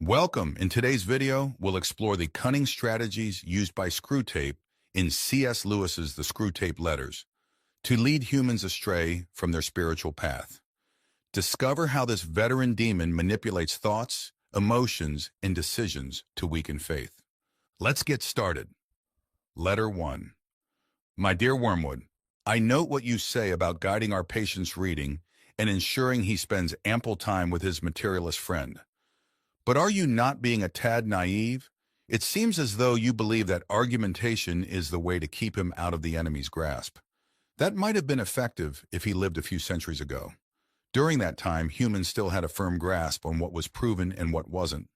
Welcome. In today's video, we'll explore the cunning strategies used by Screwtape in C.S. Lewis's The Screwtape Letters to lead humans astray from their spiritual path. Discover how this veteran demon manipulates thoughts, emotions, and decisions to weaken faith. Let's get started. Letter 1. My dear Wormwood, I note what you say about guiding our patient's reading and ensuring he spends ample time with his materialist friend. But are you not being a tad naive? It seems as though you believe that argumentation is the way to keep him out of the enemy's grasp. That might have been effective if he lived a few centuries ago. During that time, humans still had a firm grasp on what was proven and what wasn't.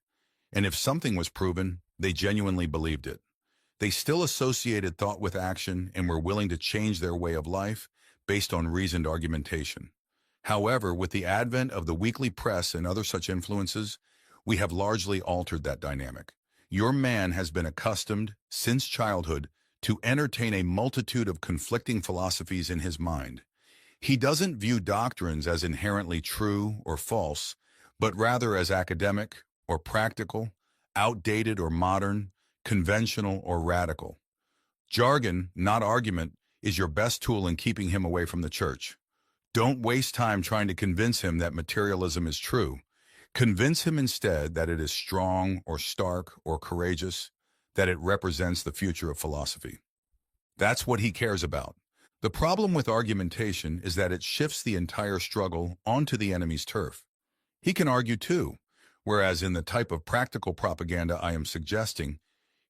And if something was proven, they genuinely believed it. They still associated thought with action and were willing to change their way of life based on reasoned argumentation. However, with the advent of the weekly press and other such influences, we have largely altered that dynamic. Your man has been accustomed, since childhood, to entertain a multitude of conflicting philosophies in his mind. He doesn't view doctrines as inherently true or false, but rather as academic or practical, outdated or modern, conventional or radical. Jargon, not argument, is your best tool in keeping him away from the church. Don't waste time trying to convince him that materialism is true. Convince him instead that it is strong or stark or courageous, that it represents the future of philosophy. That's what he cares about. The problem with argumentation is that it shifts the entire struggle onto the enemy's turf. He can argue too, whereas in the type of practical propaganda I am suggesting,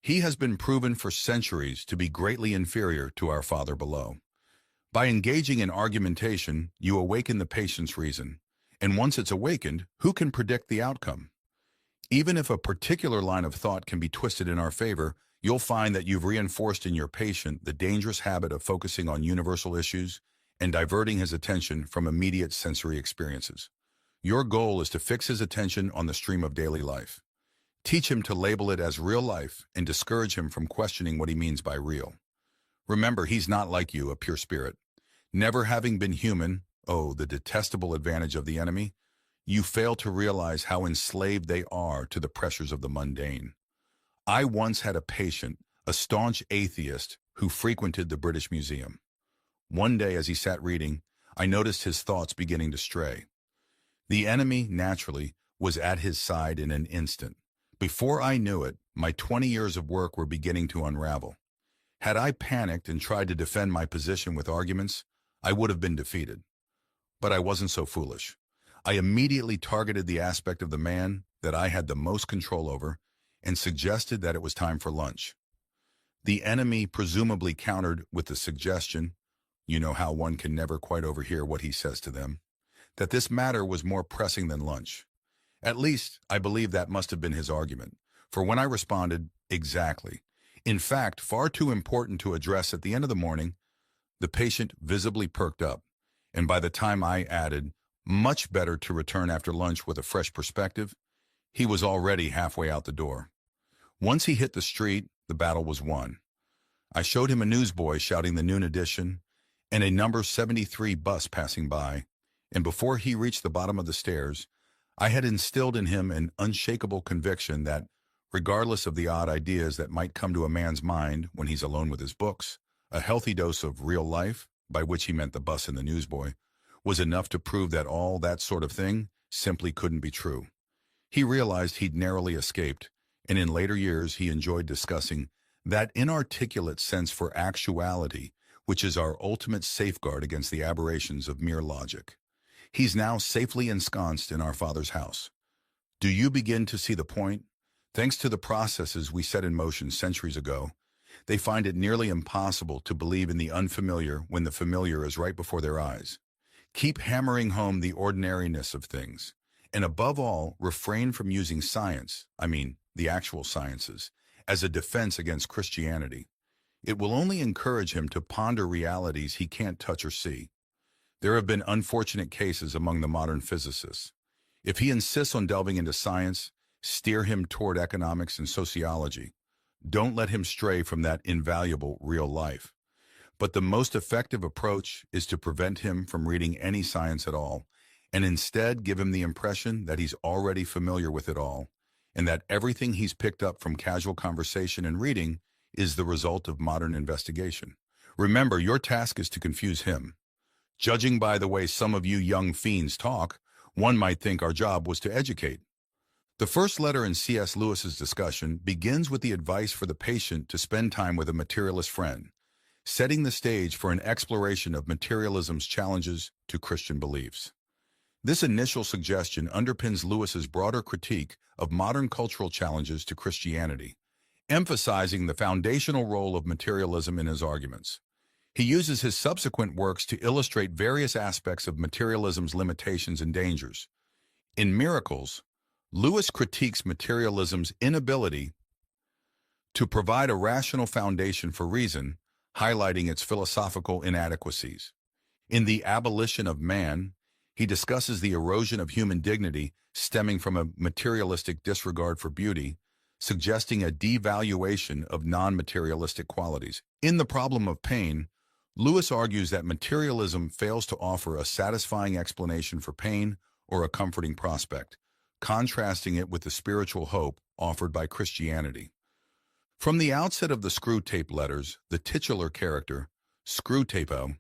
he has been proven for centuries to be greatly inferior to our Father below. By engaging in argumentation, you awaken the patient's reason. And once it's awakened, who can predict the outcome? Even if a particular line of thought can be twisted in our favor, you'll find that you've reinforced in your patient the dangerous habit of focusing on universal issues and diverting his attention from immediate sensory experiences. Your goal is to fix his attention on the stream of daily life. Teach him to label it as real life and discourage him from questioning what he means by real. Remember, he's not like you, a pure spirit. Never having been human, oh, the detestable advantage of the enemy, you fail to realize how enslaved they are to the pressures of the mundane. I once had a patient, a staunch atheist, who frequented the British Museum. One day as he sat reading, I noticed his thoughts beginning to stray. The enemy, naturally, was at his side in an instant. Before I knew it, my 20 years of work were beginning to unravel. Had I panicked and tried to defend my position with arguments, I would have been defeated. But I wasn't so foolish. I immediately targeted the aspect of the man that I had the most control over and suggested that it was time for lunch. The enemy presumably countered with the suggestion, you know how one can never quite overhear what he says to them, that this matter was more pressing than lunch. At least, I believe that must have been his argument, for when I responded, exactly, in fact, far too important to address at the end of the morning, the patient visibly perked up. And by the time I added, much better to return after lunch with a fresh perspective, he was already halfway out the door. Once he hit the street, the battle was won. I showed him a newsboy shouting the noon edition and a number 73 bus passing by, and before he reached the bottom of the stairs, I had instilled in him an unshakable conviction that, regardless of the odd ideas that might come to a man's mind when he's alone with his books, a healthy dose of real life, by which he meant the bus and the newsboy, was enough to prove that all that sort of thing simply couldn't be true. He realized he'd narrowly escaped, and in later years he enjoyed discussing that inarticulate sense for actuality, which is our ultimate safeguard against the aberrations of mere logic. He's now safely ensconced in our Father's house. Do you begin to see the point? Thanks to the processes we set in motion centuries ago, they find it nearly impossible to believe in the unfamiliar when the familiar is right before their eyes. Keep hammering home the ordinariness of things, and above all, refrain from using science, the actual sciences, as a defense against Christianity. It will only encourage him to ponder realities he can't touch or see. There have been unfortunate cases among the modern physicists. If he insists on delving into science, steer him toward economics and sociology. Don't let him stray from that invaluable real life. But the most effective approach is to prevent him from reading any science at all, and instead give him the impression that he's already familiar with it all, and that everything he's picked up from casual conversation and reading is the result of modern investigation. Remember, your task is to confuse him. Judging by the way some of you young fiends talk, one might think our job was to educate. The first letter in C.S. Lewis's discussion begins with the advice for the patient to spend time with a materialist friend, setting the stage for an exploration of materialism's challenges to Christian beliefs. This initial suggestion underpins Lewis's broader critique of modern cultural challenges to Christianity, emphasizing the foundational role of materialism in his arguments. He uses his subsequent works to illustrate various aspects of materialism's limitations and dangers. In Miracles, Lewis critiques materialism's inability to provide a rational foundation for reason, highlighting its philosophical inadequacies. In The Abolition of Man, he discusses the erosion of human dignity stemming from a materialistic disregard for beauty, suggesting a devaluation of non-materialistic qualities. In The Problem of Pain, Lewis argues that materialism fails to offer a satisfying explanation for pain or a comforting prospect, contrasting it with the spiritual hope offered by Christianity. From the outset of the Screwtape letters, the titular character, Screwtape,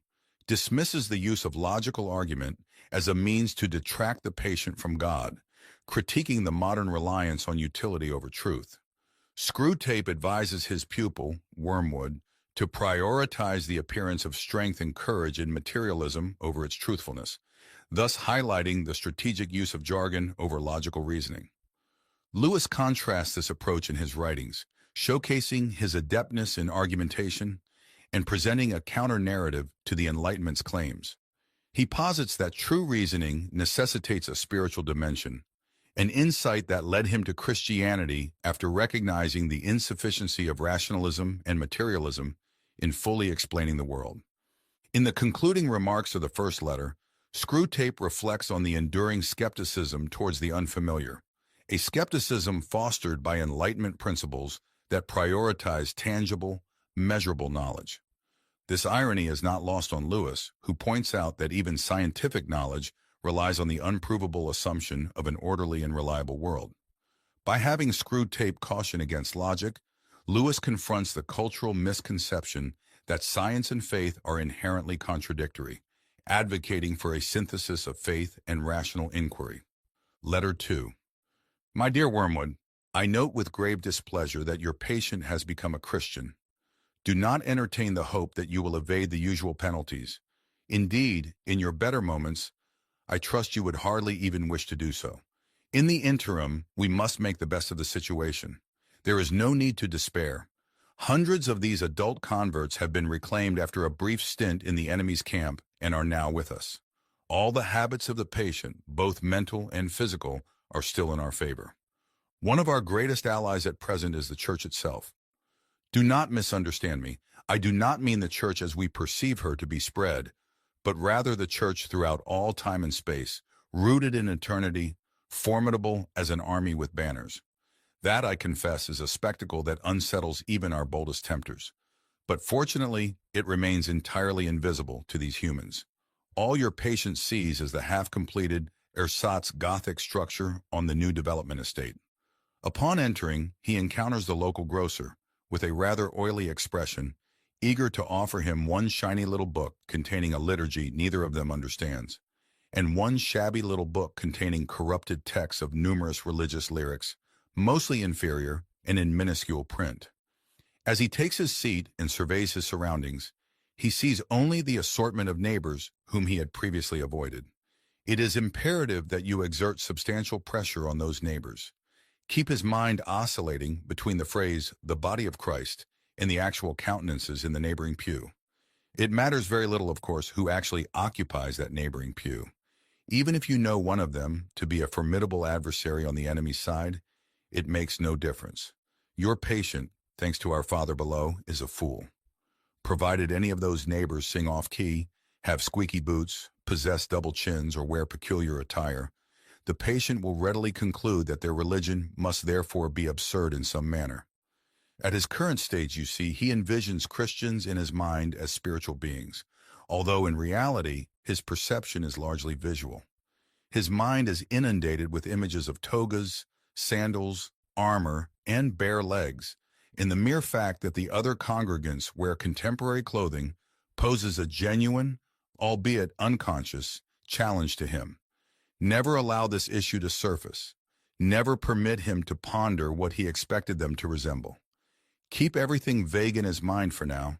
dismisses the use of logical argument as a means to detract the patient from God, critiquing the modern reliance on utility over truth. Screwtape advises his pupil, Wormwood, to prioritize the appearance of strength and courage in materialism over its truthfulness, thus highlighting the strategic use of jargon over logical reasoning. Lewis contrasts this approach in his writings, showcasing his adeptness in argumentation and presenting a counter-narrative to the Enlightenment's claims. He posits that true reasoning necessitates a spiritual dimension, an insight that led him to Christianity after recognizing the insufficiency of rationalism and materialism in fully explaining the world. In the concluding remarks of the first letter, Screwtape reflects on the enduring skepticism towards the unfamiliar, a skepticism fostered by Enlightenment principles that prioritize tangible, measurable knowledge. This irony is not lost on Lewis, who points out that even scientific knowledge relies on the unprovable assumption of an orderly and reliable world. By having Screwtape caution against logic, Lewis confronts the cultural misconception that science and faith are inherently contradictory, advocating for a synthesis of faith and rational inquiry. Letter 2. My dear Wormwood, I note with grave displeasure that your patient has become a Christian. Do not entertain the hope that you will evade the usual penalties. Indeed, in your better moments, I trust you would hardly even wish to do so. In the interim, we must make the best of the situation. There is no need to despair. Hundreds of these adult converts have been reclaimed after a brief stint in the enemy's camp and are now with us. All the habits of the patient, both mental and physical, are still in our favor. One of our greatest allies at present is the Church itself. Do not misunderstand me. I do not mean the Church as we perceive her to be spread, but rather the Church throughout all time and space, rooted in eternity, formidable as an army with banners. That, I confess, is a spectacle that unsettles even our boldest tempters. But fortunately, it remains entirely invisible to these humans. All your patient sees is the half-completed ersatz Gothic structure on the new development estate. Upon entering, he encounters the local grocer, with a rather oily expression, eager to offer him one shiny little book containing a liturgy neither of them understands, and one shabby little book containing corrupted texts of numerous religious lyrics, mostly inferior and in minuscule print. As he takes his seat and surveys his surroundings, he sees only the assortment of neighbors whom he had previously avoided. It is imperative that you exert substantial pressure on those neighbors. Keep his mind oscillating between the phrase, the body of Christ, and the actual countenances in the neighboring pew. It matters very little, of course, who actually occupies that neighboring pew. Even if you know one of them to be a formidable adversary on the enemy's side, it makes no difference. Your patient, thanks to our Father below, is a fool. Provided any of those neighbors sing off-key, have squeaky boots, possess double chins, or wear peculiar attire, the patient will readily conclude that their religion must therefore be absurd in some manner. At his current stage, you see, he envisions Christians in his mind as spiritual beings, although in reality, his perception is largely visual. His mind is inundated with images of togas, sandals, armor, and bare legs, and the mere fact that the other congregants wear contemporary clothing poses a genuine, albeit unconscious, challenge to him. Never allow this issue to surface. Never permit him to ponder what he expected them to resemble. Keep everything vague in his mind for now,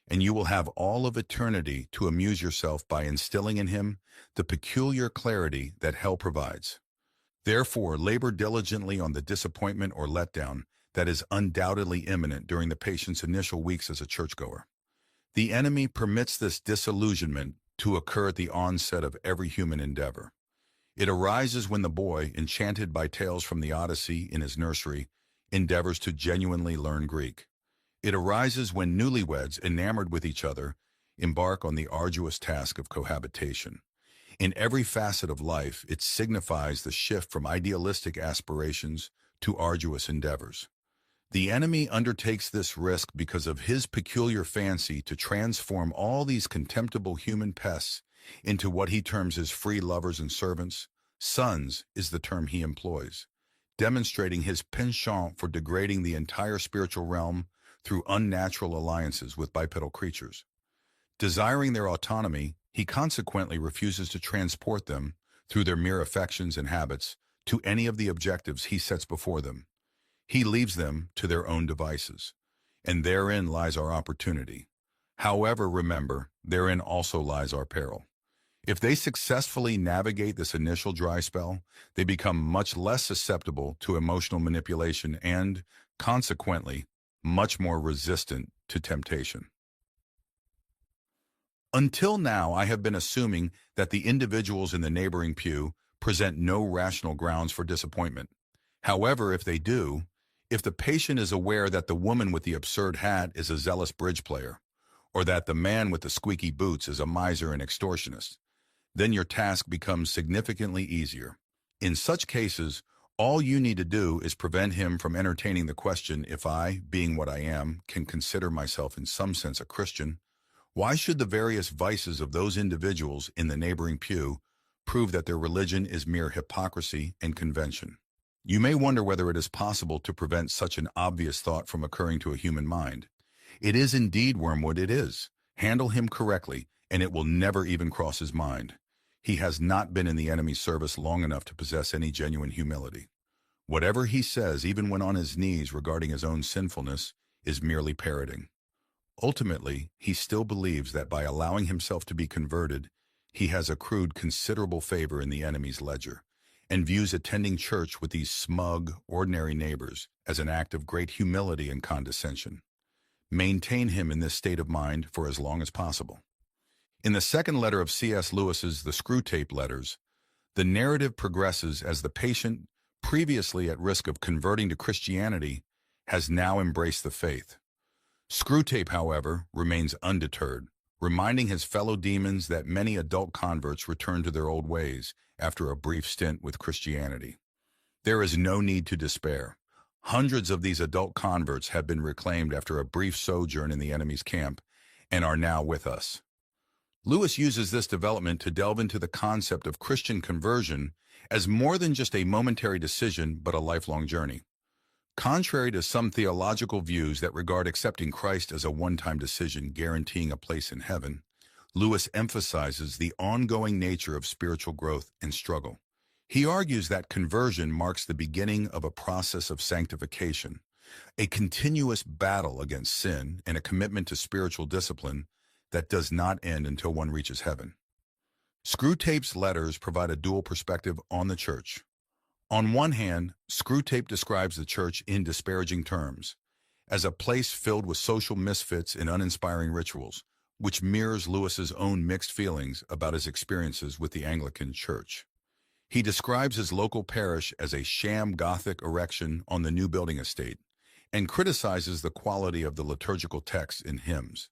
and you will have all of eternity to amuse yourself by instilling in him the peculiar clarity that hell provides. Therefore, labor diligently on the disappointment or letdown that is undoubtedly imminent during the patient's initial weeks as a churchgoer. The enemy permits this disillusionment to occur at the onset of every human endeavor. It arises when the boy, enchanted by tales from the Odyssey in his nursery, endeavors to genuinely learn Greek. It arises when newlyweds, enamored with each other, embark on the arduous task of cohabitation. In every facet of life, it signifies the shift from idealistic aspirations to arduous endeavors. The enemy undertakes this risk because of his peculiar fancy to transform all these contemptible human pests into what he terms his free lovers and servants. Sons is the term he employs, demonstrating his penchant for degrading the entire spiritual realm through unnatural alliances with bipedal creatures. Desiring their autonomy, he consequently refuses to transport them, through their mere affections and habits, to any of the objectives he sets before them. He leaves them to their own devices, and therein lies our opportunity. However, remember, therein also lies our peril. If they successfully navigate this initial dry spell, they become much less susceptible to emotional manipulation and, consequently, much more resistant to temptation. Until now, I have been assuming that the individuals in the neighboring pew present no rational grounds for disappointment. However, if they do, if the patient is aware that the woman with the absurd hat is a zealous bridge player, or that the man with the squeaky boots is a miser and extortionist, then your task becomes significantly easier. In such cases, all you need to do is prevent him from entertaining the question, if I, being what I am, can consider myself in some sense a Christian, why should the various vices of those individuals in the neighboring pew prove that their religion is mere hypocrisy and convention? You may wonder whether it is possible to prevent such an obvious thought from occurring to a human mind. It is indeed, Wormwood, it is. Handle him correctly, and it will never even cross his mind. He has not been in the enemy's service long enough to possess any genuine humility. Whatever he says, even when on his knees regarding his own sinfulness, is merely parroting. Ultimately, he still believes that by allowing himself to be converted, he has accrued considerable favor in the enemy's ledger, and views attending church with these smug, ordinary neighbors as an act of great humility and condescension. Maintain him in this state of mind for as long as possible. In the second letter of C.S. Lewis's The Screwtape Letters, the narrative progresses as the patient, previously at risk of converting to Christianity, has now embraced the faith. Screwtape, however, remains undeterred, reminding his fellow demons that many adult converts return to their old ways after a brief stint with Christianity. There is no need to despair. Hundreds of these adult converts have been reclaimed after a brief sojourn in the enemy's camp and are now with us. Lewis uses this development to delve into the concept of Christian conversion as more than just a momentary decision but a lifelong journey. Contrary to some theological views that regard accepting Christ as a one-time decision guaranteeing a place in heaven, Lewis emphasizes the ongoing nature of spiritual growth and struggle. He argues that conversion marks the beginning of a process of sanctification, a continuous battle against sin and a commitment to spiritual discipline that does not end until one reaches heaven. Screwtape's letters provide a dual perspective on the church. On one hand, Screwtape describes the church in disparaging terms, as a place filled with social misfits and uninspiring rituals, which mirrors Lewis's own mixed feelings about his experiences with the Anglican Church. He describes his local parish as a sham Gothic erection on the new building estate, and criticizes the quality of the liturgical texts in hymns.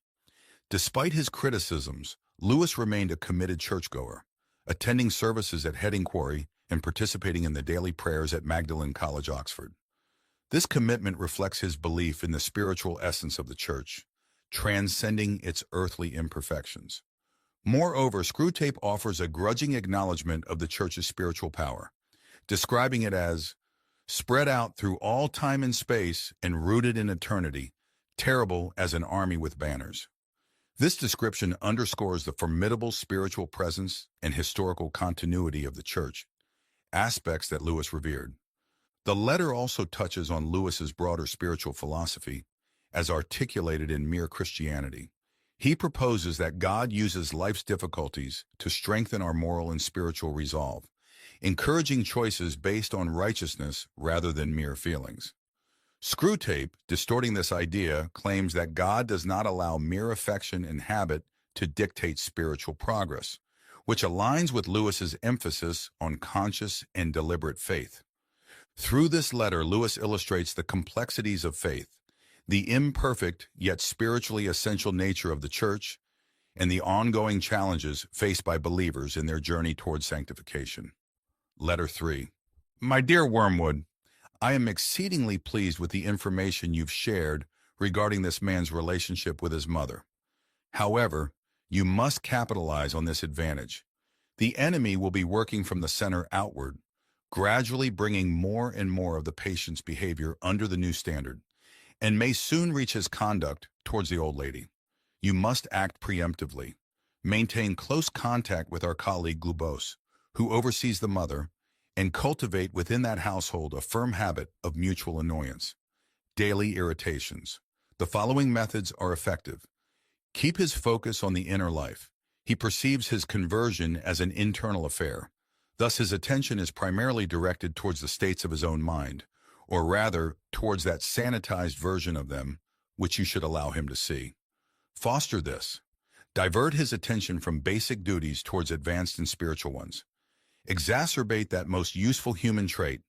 Despite his criticisms, Lewis remained a committed churchgoer, attending services at Heading Quarry and participating in the daily prayers at Magdalen College, Oxford. This commitment reflects his belief in the spiritual essence of the church, transcending its earthly imperfections. Moreover, Screwtape offers a grudging acknowledgement of the church's spiritual power, describing it as spread out through all time and space and rooted in eternity, terrible as an army with banners. This description underscores the formidable spiritual presence and historical continuity of the Church, aspects that Lewis revered. The letter also touches on Lewis's broader spiritual philosophy, as articulated in Mere Christianity. He proposes that God uses life's difficulties to strengthen our moral and spiritual resolve, encouraging choices based on righteousness rather than mere feelings. Screwtape, distorting this idea, claims that God does not allow mere affection and habit to dictate spiritual progress, which aligns with Lewis's emphasis on conscious and deliberate faith. Through this letter, Lewis illustrates the complexities of faith, the imperfect yet spiritually essential nature of the Church, and the ongoing challenges faced by believers in their journey toward sanctification. Letter 3. My dear Wormwood, I am exceedingly pleased with the information you've shared regarding this man's relationship with his mother. However, you must capitalize on this advantage. The enemy will be working from the center outward, gradually bringing more and more of the patient's behavior under the new standard, and may soon reach his conduct towards the old lady. You must act preemptively. Maintain close contact with our colleague Glubose, who oversees the mother, and cultivate within that household a firm habit of mutual annoyance. Daily irritations. The following methods are effective. Keep his focus on the inner life. He perceives his conversion as an internal affair. Thus, his attention is primarily directed towards the states of his own mind, or rather, towards that sanitized version of them, which you should allow him to see. Foster this. Divert his attention from basic duties towards advanced and spiritual ones. Exacerbate that most useful human trait,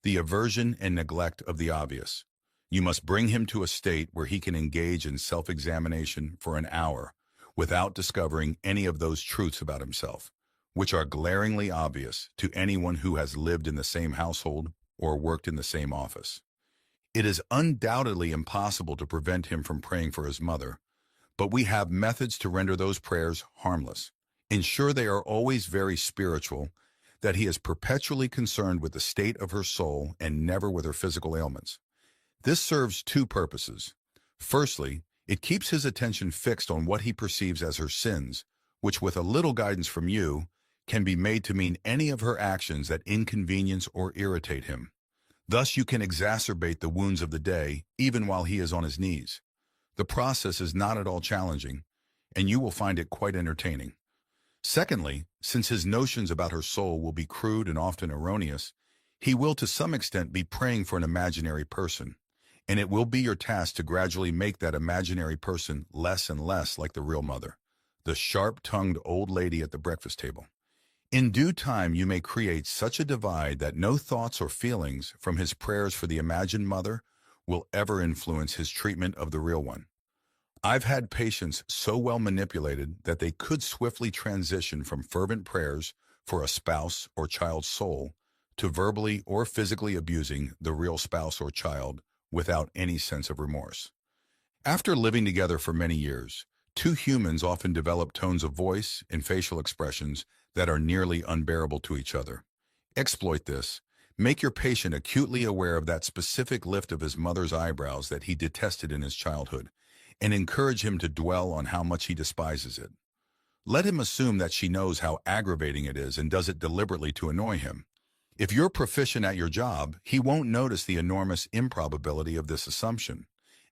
the aversion and neglect of the obvious. You must bring him to a state where he can engage in self-examination for an hour without discovering any of those truths about himself, which are glaringly obvious to anyone who has lived in the same household or worked in the same office. It is undoubtedly impossible to prevent him from praying for his mother, but we have methods to render those prayers harmless. Ensure they are always very spiritual, that he is perpetually concerned with the state of her soul and never with her physical ailments. This serves two purposes. Firstly, it keeps his attention fixed on what he perceives as her sins, which with a little guidance from you, can be made to mean any of her actions that inconvenience or irritate him. Thus you can exacerbate the wounds of the day even while he is on his knees. The process is not at all challenging, and you will find it quite entertaining. Secondly, since his notions about her soul will be crude and often erroneous, he will to some extent be praying for an imaginary person, and it will be your task to gradually make that imaginary person less and less like the real mother, the sharp-tongued old lady at the breakfast table. In due time, you may create such a divide that no thoughts or feelings from his prayers for the imagined mother will ever influence his treatment of the real one. I've had patients so well manipulated that they could swiftly transition from fervent prayers for a spouse or child's soul to verbally or physically abusing the real spouse or child without any sense of remorse. After living together for many years, two humans often develop tones of voice and facial expressions that are nearly unbearable to each other. Exploit this. Make your patient acutely aware of that specific lift of his mother's eyebrows that he detested in his childhood, and encourage him to dwell on how much he despises it. Let him assume that she knows how aggravating it is and does it deliberately to annoy him. If you're proficient at your job, he won't notice the enormous improbability of this assumption.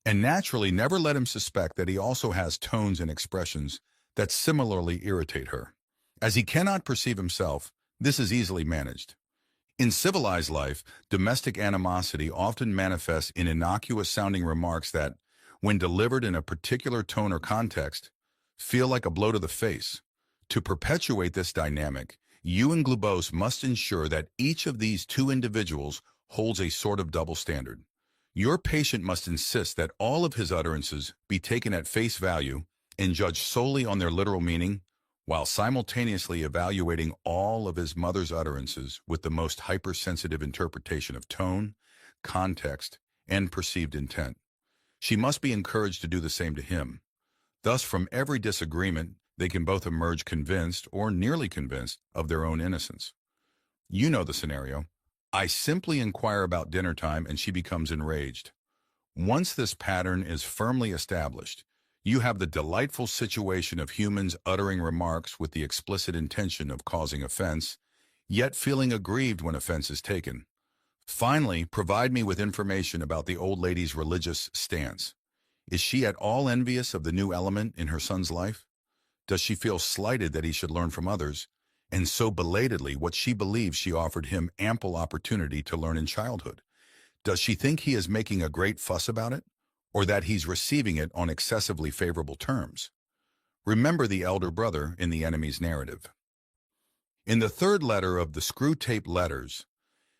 And naturally, never let him suspect that he also has tones and expressions that similarly irritate her. As he cannot perceive himself, this is easily managed. In civilized life, domestic animosity often manifests in innocuous-sounding remarks that, when delivered in a particular tone or context, feel like a blow to the face. To perpetuate this dynamic, you and Glubose must ensure that each of these two individuals holds a sort of double standard. Your patient must insist that all of his utterances be taken at face value and judged solely on their literal meaning, while simultaneously evaluating all of his mother's utterances with the most hypersensitive interpretation of tone, context, and perceived intent. She must be encouraged to do the same to him. Thus, from every disagreement, they can both emerge convinced or nearly convinced of their own innocence. You know the scenario. I simply inquire about dinner time and she becomes enraged. Once this pattern is firmly established, you have the delightful situation of humans uttering remarks with the explicit intention of causing offense, yet feeling aggrieved when offense is taken. Finally, provide me with information about the old lady's religious stance. Is she at all envious of the new element in her son's life? Does she feel slighted that he should learn from others, and so belatedly what she believes she offered him ample opportunity to learn in childhood? Does she think he is making a great fuss about it, or that he's receiving it on excessively favorable terms? Remember the elder brother in the enemy's narrative. In the third letter of the Screwtape letters,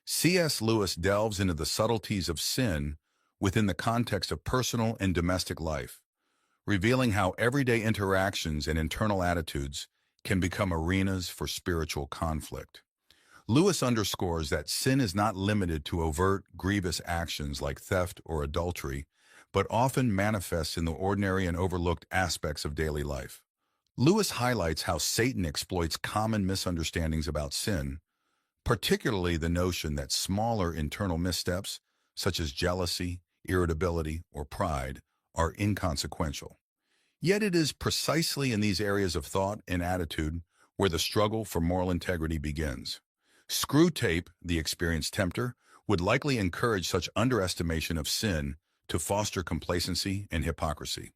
C.S. Lewis delves into the subtleties of sin within the context of personal and domestic life, revealing how everyday interactions and internal attitudes can become arenas for spiritual conflict. Lewis underscores that sin is not limited to overt, grievous actions like theft or adultery, but often manifests in the ordinary and overlooked aspects of daily life. Lewis highlights how Satan exploits common misunderstandings about sin, particularly the notion that smaller internal missteps, such as jealousy, irritability, or pride, are inconsequential. Yet it is precisely in these areas of thought and attitude where the struggle for moral integrity begins. Screwtape, the experienced tempter, would likely encourage such underestimation of sin to foster complacency and hypocrisy.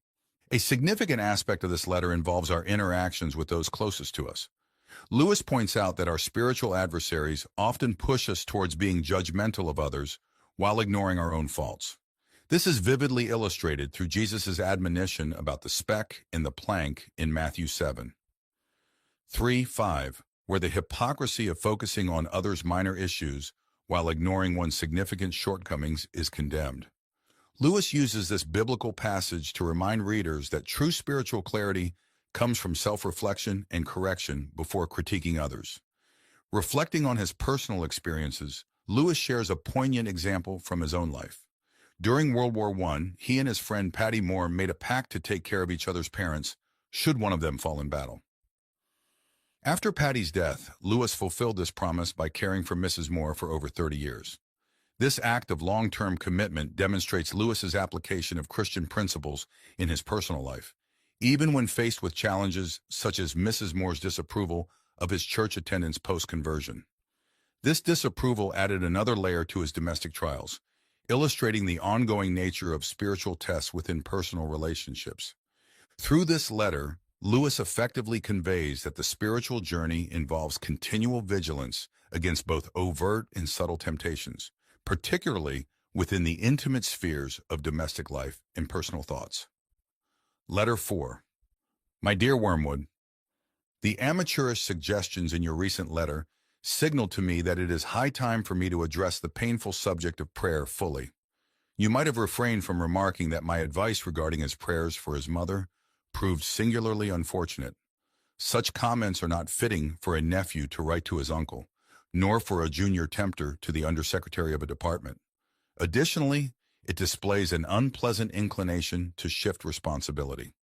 A significant aspect of this letter involves our interactions with those closest to us. Lewis points out that our spiritual adversaries often push us towards being judgmental of others while ignoring our own faults. This is vividly illustrated through Jesus' admonition about the speck and the plank in Matthew 7. 3:5, where the hypocrisy of focusing on others' minor issues while ignoring one's significant shortcomings is condemned. Lewis uses this biblical passage to remind readers that true spiritual clarity comes from self-reflection and correction before critiquing others. Reflecting on his personal experiences, Lewis shares a poignant example from his own life. During World War I, he and his friend Patty Moore made a pact to take care of each other's parents should one of them fall in battle. After Patty's death, Lewis fulfilled this promise by caring for Mrs. Moore for over 30 years. This act of long-term commitment demonstrates Lewis's application of Christian principles in his personal life, even when faced with challenges such as Mrs. Moore's disapproval of his church attendance post-conversion. This disapproval added another layer to his domestic trials, illustrating the ongoing nature of spiritual tests within personal relationships. Through this letter, Lewis effectively conveys that the spiritual journey involves continual vigilance against both overt and subtle temptations, particularly within the intimate spheres of domestic life and personal thoughts. Letter 4. My dear Wormwood, the amateurish suggestions in your recent letter signaled to me that it is high time for me to address the painful subject of prayer fully. You might have refrained from remarking that my advice regarding his prayers for his mother proved singularly unfortunate. Such comments are not fitting for a nephew to write to his uncle, nor for a junior tempter to the undersecretary of a department. Additionally, it displays an unpleasant inclination to shift responsibility.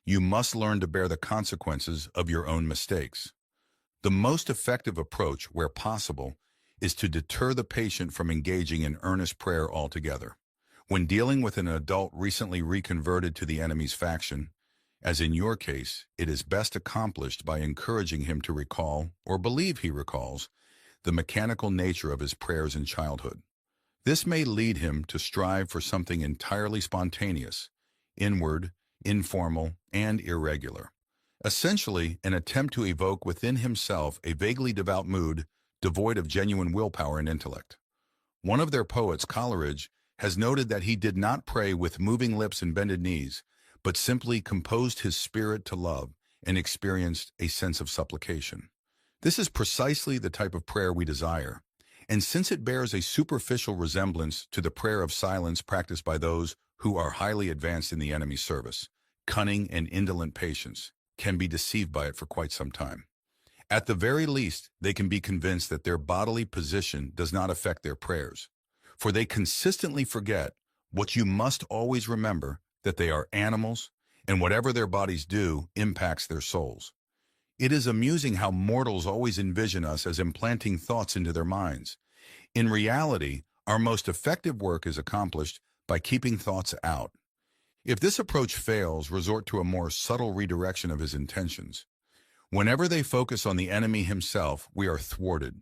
You must learn to bear the consequences of your own mistakes. The most effective approach, where possible, is to deter the patient from engaging in earnest prayer altogether. When dealing with an adult recently reconverted to the enemy's faction, as in your case, it is best accomplished by encouraging him to recall, or believe he recalls, the mechanical nature of his prayers in childhood. This may lead him to strive for something entirely spontaneous, inward, informal, and irregular. Essentially, an attempt to evoke within himself a vaguely devout mood devoid of genuine willpower and intellect. One of their poets, Coleridge, has noted that he did not pray with moving lips and bended knees, but simply composed his spirit to love and experienced a sense of supplication. This is precisely the type of prayer we desire, and since it bears a superficial resemblance to the prayer of silence practiced by those who are highly advanced in the enemy's service, cunning and indolent patients can be deceived by it for quite some time. At the very least, they can be convinced that their bodily position does not affect their prayers, for they consistently forget what you must always remember, that they are animals, and whatever their bodies do impacts their souls. It is amusing how mortals always envision us as implanting thoughts into their minds, In reality, our most effective work is accomplished by keeping thoughts out. If this approach fails, resort to a more subtle redirection of his intentions. Whenever they focus on the enemy himself, we are thwarted,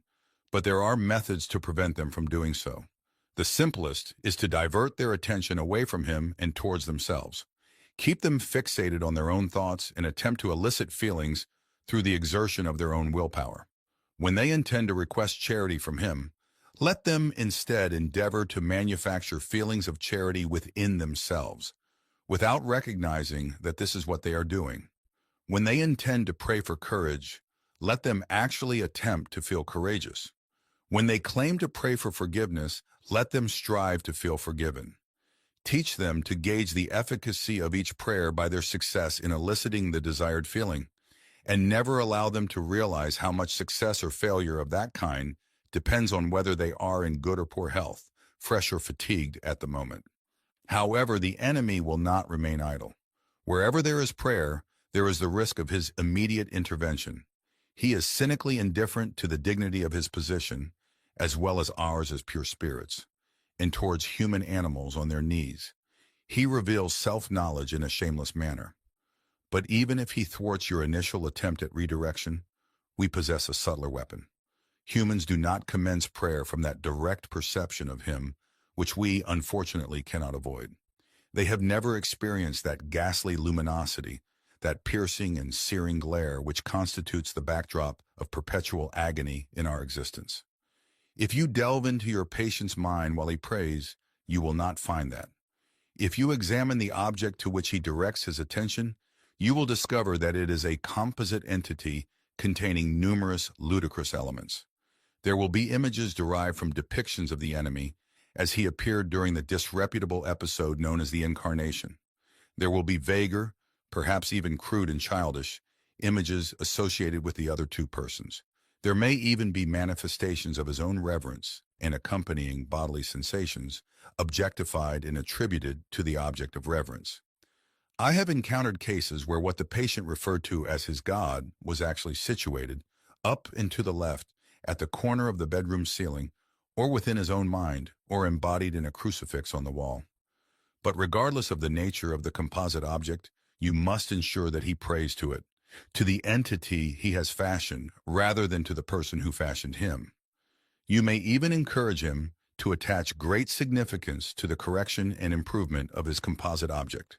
but there are methods to prevent them from doing so. The simplest is to divert their attention away from him and towards themselves. Keep them fixated on their own thoughts and attempt to elicit feelings through the exertion of their own willpower. When they intend to request charity from him, let them instead endeavor to manufacture feelings of charity within themselves, without recognizing that this is what they are doing. When they intend to pray for courage, let them actually attempt to feel courageous. When they claim to pray for forgiveness, let them strive to feel forgiven. Teach them to gauge the efficacy of each prayer by their success in eliciting the desired feeling, and never allow them to realize how much success or failure of that kind depends on whether they are in good or poor health, fresh or fatigued at the moment. However, the enemy will not remain idle. Wherever there is prayer, there is the risk of his immediate intervention. He is cynically indifferent to the dignity of his position, as well as ours as pure spirits, and towards human animals on their knees. He reveals self-knowledge in a shameless manner. But even if he thwarts your initial attempt at redirection, we possess a subtler weapon. Humans do not commence prayer from that direct perception of him, which we, unfortunately, cannot avoid. They have never experienced that ghastly luminosity, that piercing and searing glare which constitutes the backdrop of perpetual agony in our existence. If you delve into your patient's mind while he prays, you will not find that. If you examine the object to which he directs his attention, you will discover that it is a composite entity containing numerous ludicrous elements. There will be images derived from depictions of the enemy as he appeared during the disreputable episode known as the Incarnation. There will be vaguer, perhaps even crude and childish, images associated with the other two persons. There may even be manifestations of his own reverence and accompanying bodily sensations, objectified and attributed to the object of reverence. I have encountered cases where what the patient referred to as his God was actually situated up and to the left at the corner of the bedroom ceiling, or within his own mind, or embodied in a crucifix on the wall. But regardless of the nature of the composite object, you must ensure that he prays to it, to the entity he has fashioned, rather than to the person who fashioned him. You may even encourage him to attach great significance to the correction and improvement of his composite object,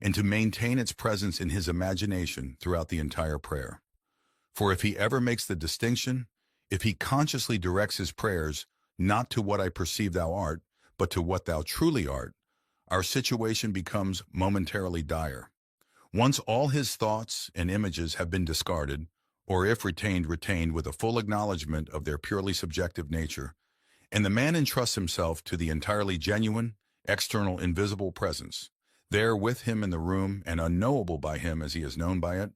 and to maintain its presence in his imagination throughout the entire prayer. For if he ever makes the distinction, if he consciously directs his prayers not to what I perceive thou art, but to what thou truly art, our situation becomes momentarily dire. Once all his thoughts and images have been discarded, or if retained with a full acknowledgement of their purely subjective nature, and the man entrusts himself to the entirely genuine, external, invisible presence, there with him in the room and unknowable by him as he is known by it,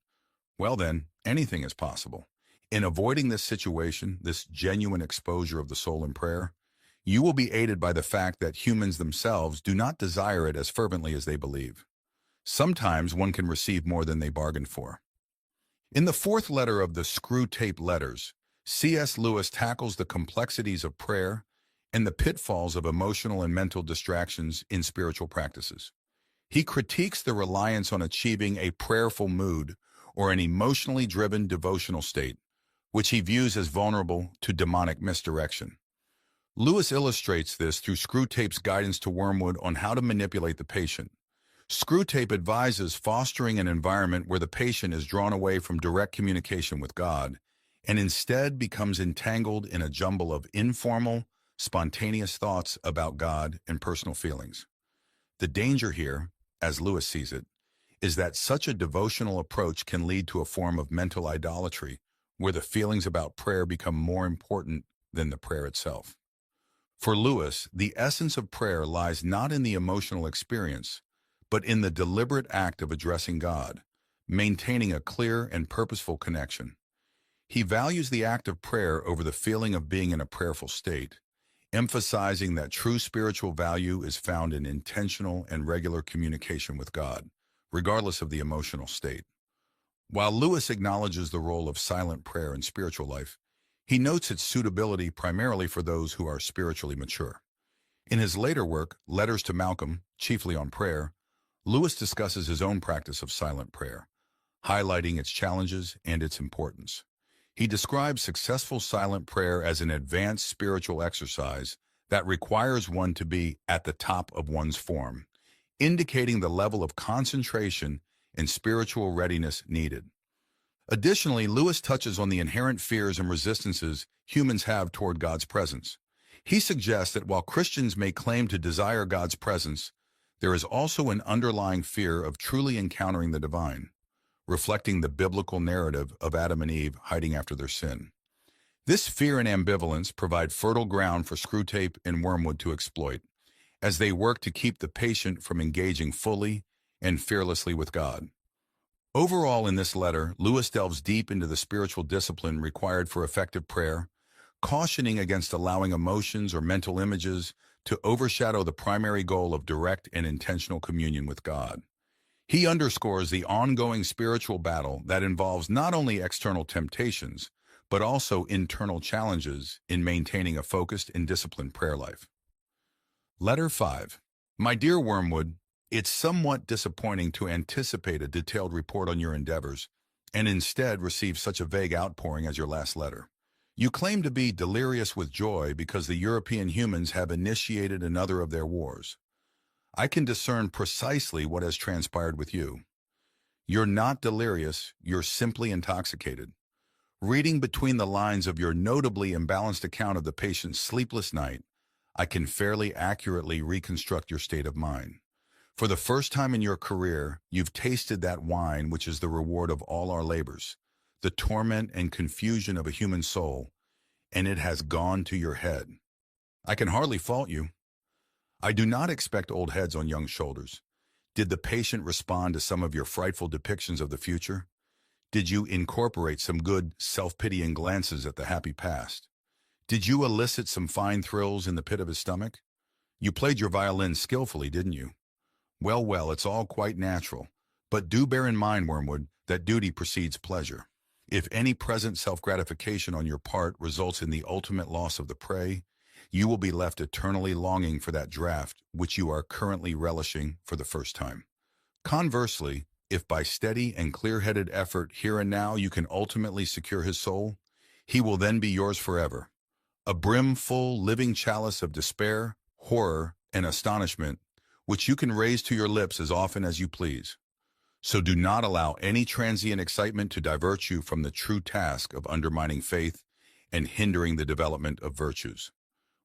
well then, anything is possible. In avoiding this situation, this genuine exposure of the soul in prayer, you will be aided by the fact that humans themselves do not desire it as fervently as they believe. Sometimes one can receive more than they bargained for. In the fourth letter of the Screwtape letters, C.S. Lewis tackles the complexities of prayer and the pitfalls of emotional and mental distractions in spiritual practices. He critiques the reliance on achieving a prayerful mood or an emotionally driven devotional state, which he views as vulnerable to demonic misdirection. Lewis illustrates this through Screwtape's guidance to Wormwood on how to manipulate the patient. Screwtape advises fostering an environment where the patient is drawn away from direct communication with God and instead becomes entangled in a jumble of informal, spontaneous thoughts about God and personal feelings. The danger here, as Lewis sees it, is that such a devotional approach can lead to a form of mental idolatry where the feelings about prayer become more important than the prayer itself. For Lewis, the essence of prayer lies not in the emotional experience, but in the deliberate act of addressing God, maintaining a clear and purposeful connection. He values the act of prayer over the feeling of being in a prayerful state, emphasizing that true spiritual value is found in intentional and regular communication with God, regardless of the emotional state. While Lewis acknowledges the role of silent prayer in spiritual life, He notes its suitability primarily for those who are spiritually mature. In his later work, Letters to Malcolm, chiefly on prayer, Lewis discusses his own practice of silent prayer, highlighting its challenges and its importance. He describes successful silent prayer as an advanced spiritual exercise that requires one to be at the top of one's form, indicating the level of concentration and spiritual readiness needed. Additionally, Lewis touches on the inherent fears and resistances humans have toward God's presence. He suggests that while Christians may claim to desire God's presence, there is also an underlying fear of truly encountering the divine, reflecting the biblical narrative of Adam and Eve hiding after their sin. This fear and ambivalence provide fertile ground for Screwtape and Wormwood to exploit, as they work to keep the patient from engaging fully and fearlessly with God. Overall, in this letter, Lewis delves deep into the spiritual discipline required for effective prayer, cautioning against allowing emotions or mental images to overshadow the primary goal of direct and intentional communion with God. He underscores the ongoing spiritual battle that involves not only external temptations, but also internal challenges in maintaining a focused and disciplined prayer life. Letter 5. My dear Wormwood, it's somewhat disappointing to anticipate a detailed report on your endeavors and instead receive such a vague outpouring as your last letter. You claim to be delirious with joy because the European humans have initiated another of their wars. I can discern precisely what has transpired with you. You're not delirious, you're simply intoxicated. Reading between the lines of your notably imbalanced account of the patient's sleepless night, I can fairly accurately reconstruct your state of mind. For the first time in your career, you've tasted that wine which is the reward of all our labors, the torment and confusion of a human soul, and it has gone to your head. I can hardly fault you. I do not expect old heads on young shoulders. Did the patient respond to some of your frightful depictions of the future? Did you incorporate some good, self-pitying glances at the happy past? Did you elicit some fine thrills in the pit of his stomach? You played your violin skillfully, didn't you? Well, it's all quite natural. But do bear in mind, Wormwood, that duty precedes pleasure. If any present self-gratification on your part results in the ultimate loss of the prey, you will be left eternally longing for that draught which you are currently relishing for the first time. Conversely, if by steady and clear-headed effort here and now you can ultimately secure his soul, he will then be yours forever. A brimful, living chalice of despair, horror, and astonishment, which you can raise to your lips as often as you please. So do not allow any transient excitement to divert you from the true task of undermining faith and hindering the development of virtues.